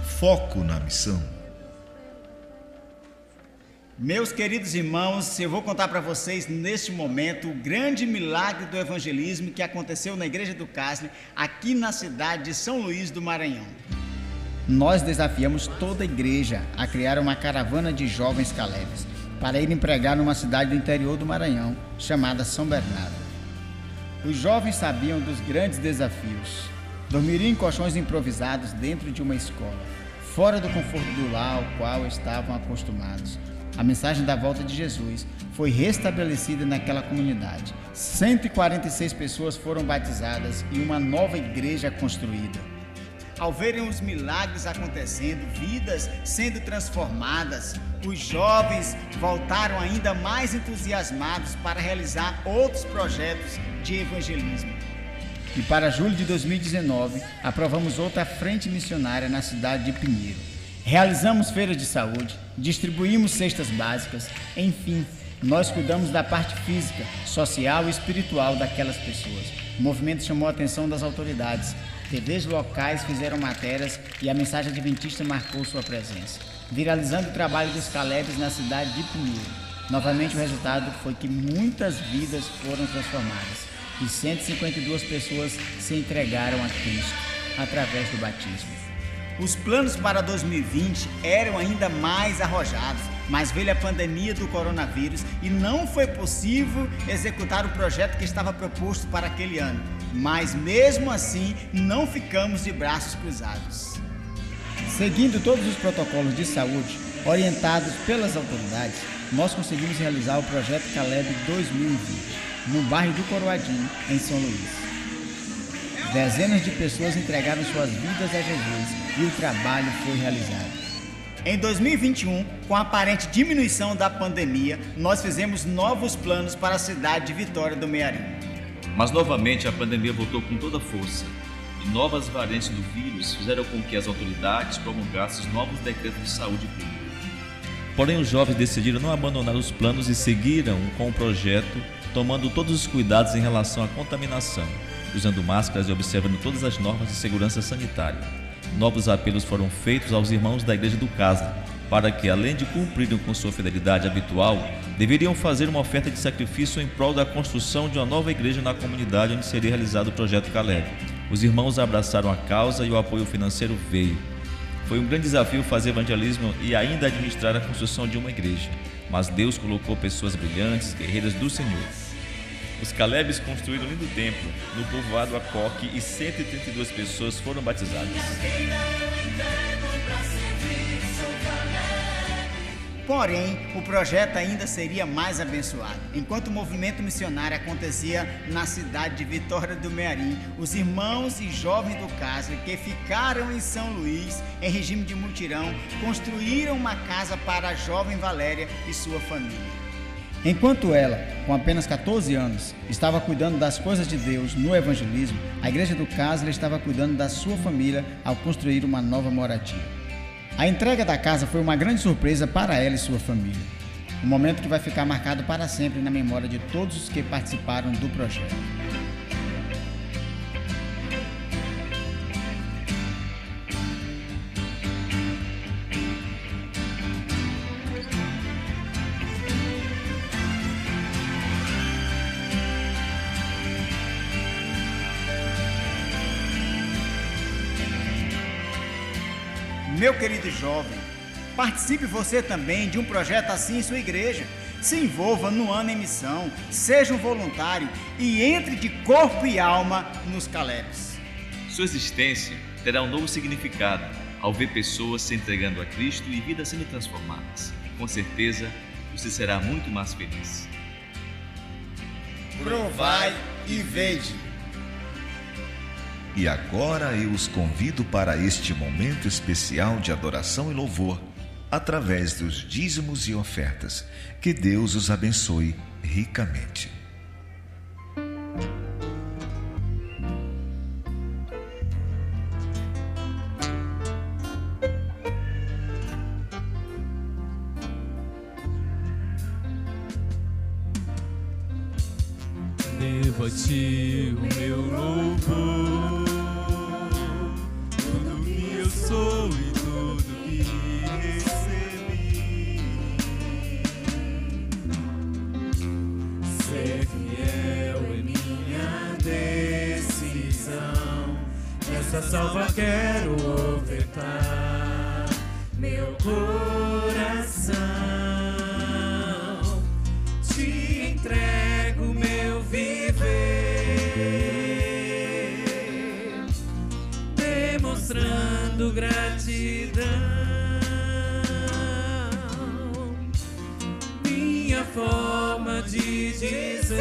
foco na missão. Meus queridos irmãos, eu vou contar para vocês neste momento o grande milagre do evangelismo que aconteceu na Igreja do Casle, aqui na cidade de São Luís do Maranhão. Nós desafiamos toda a igreja a criar uma caravana de jovens Calebes para irem pregar numa cidade do interior do Maranhão, chamada São Bernardo. Os jovens sabiam dos grandes desafios. Dormiriam em colchões improvisados dentro de uma escola, fora do conforto do lar ao qual estavam acostumados. A mensagem da volta de Jesus foi restabelecida naquela comunidade. 146 pessoas foram batizadas e uma nova igreja construída. Ao verem os milagres acontecendo, vidas sendo transformadas, os jovens voltaram ainda mais entusiasmados para realizar outros projetos de evangelismo. E para julho de 2019, aprovamos outra frente missionária na cidade de Pinheiro. Realizamos feiras de saúde, distribuímos cestas básicas, enfim, nós cuidamos da parte física, social e espiritual daquelas pessoas. O movimento chamou a atenção das autoridades. TVs locais fizeram matérias e a mensagem adventista marcou sua presença, viralizando o trabalho dos Calebes na cidade de Pinheiro. Novamente o resultado foi que muitas vidas foram transformadas e 152 pessoas se entregaram a Cristo através do batismo. Os planos para 2020 eram ainda mais arrojados, mas veio a pandemia do coronavírus e não foi possível executar o projeto que estava proposto para aquele ano. Mas mesmo assim, não ficamos de braços cruzados. Seguindo todos os protocolos de saúde orientados pelas autoridades, nós conseguimos realizar o projeto Caleb 2020, no bairro do Coroadinho, em São Luís. Dezenas de pessoas entregaram suas vidas a Jesus e o trabalho foi realizado. Em 2021, com a aparente diminuição da pandemia, nós fizemos novos planos para a cidade de Vitória do Mearim. Mas novamente a pandemia voltou com toda força e novas variantes do vírus fizeram com que as autoridades promulgassem novos decretos de saúde pública. Porém, os jovens decidiram não abandonar os planos e seguiram com o projeto, tomando todos os cuidados em relação à contaminação, usando máscaras e observando todas as normas de segurança sanitária. Novos apelos foram feitos aos irmãos da Igreja do Casle, para que, além de cumprirem com sua fidelidade habitual, deveriam fazer uma oferta de sacrifício em prol da construção de uma nova igreja na comunidade onde seria realizado o projeto Caleb. Os irmãos abraçaram a causa e o apoio financeiro veio. Foi um grande desafio fazer evangelismo e ainda administrar a construção de uma igreja, mas Deus colocou pessoas brilhantes, guerreiras do Senhor. Os Calebes construíram um lindo templo no povoado Acoque e 132 pessoas foram batizadas. Porém, o projeto ainda seria mais abençoado. Enquanto o movimento missionário acontecia na cidade de Vitória do Mearim, os irmãos e jovens do Casle, que ficaram em São Luís, em regime de mutirão, construíram uma casa para a jovem Valéria e sua família. Enquanto ela, com apenas 14 anos, estava cuidando das coisas de Deus no evangelismo, a igreja do Casle estava cuidando da sua família ao construir uma nova moradia. A entrega da casa foi uma grande surpresa para ela e sua família. Um momento que vai ficar marcado para sempre na memória de todos os que participaram do projeto. Meu querido jovem, participe você também de um projeto assim em sua igreja. Se envolva no ano em missão, seja um voluntário e entre de corpo e alma nos Calebes. Sua existência terá um novo significado ao ver pessoas se entregando a Cristo e vidas sendo transformadas. Com certeza, você será muito mais feliz. Provai e vede. E agora eu os convido para este momento especial de adoração e louvor, através dos dízimos e ofertas. Que Deus os abençoe ricamente. Devo a ti o meu louvor, tudo que eu sou e tudo que recebi. Ser fiel é minha decisão, nessa salva quero ofertar meu coração. Te entrego meu viver, demonstrando gratidão. Minha forma de dizer: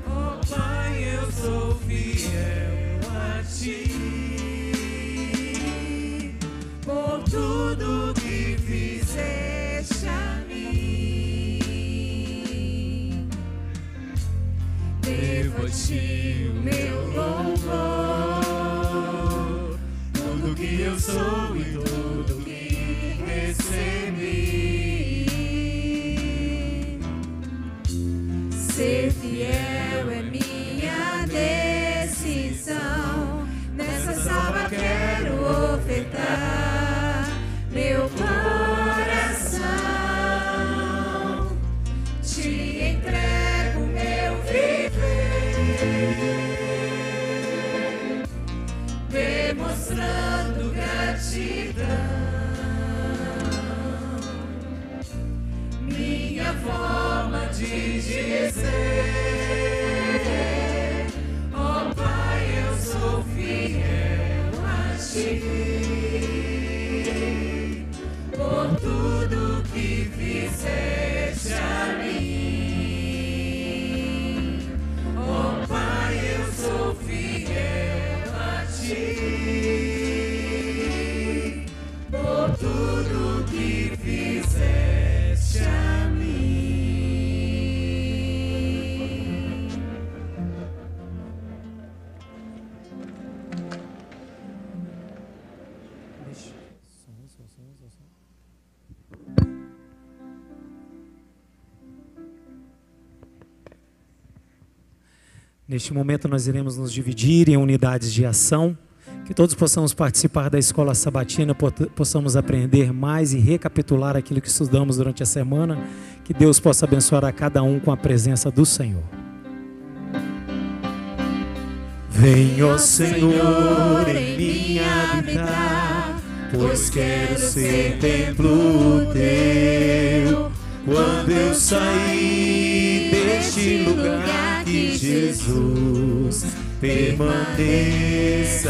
oh Pai, eu sou fiel a ti, por tudo que fizeste a mim. Devo a ti o meu louvor, tudo que eu sou e tudo que recebi. Ser fiel é minha decisão, nessa salva quero ofertar meu coração. Te entrego meu viver, demonstrando gratidão. Minha forma de dizer: oh Pai, eu sou fiel a ti, por tudo que fizeste a mim. Oh Pai, eu sou fiel a ti, por tudo que fizeste a mim. Neste momento nós iremos nos dividir em unidades de ação, que todos possamos participar da escola sabatina, possamos aprender mais e recapitular aquilo que estudamos durante a semana, que Deus possa abençoar a cada um com a presença do Senhor. Vem, ó Senhor, em mim habitar, pois quero ser templo teu. Quando eu sair lugar que Jesus permaneça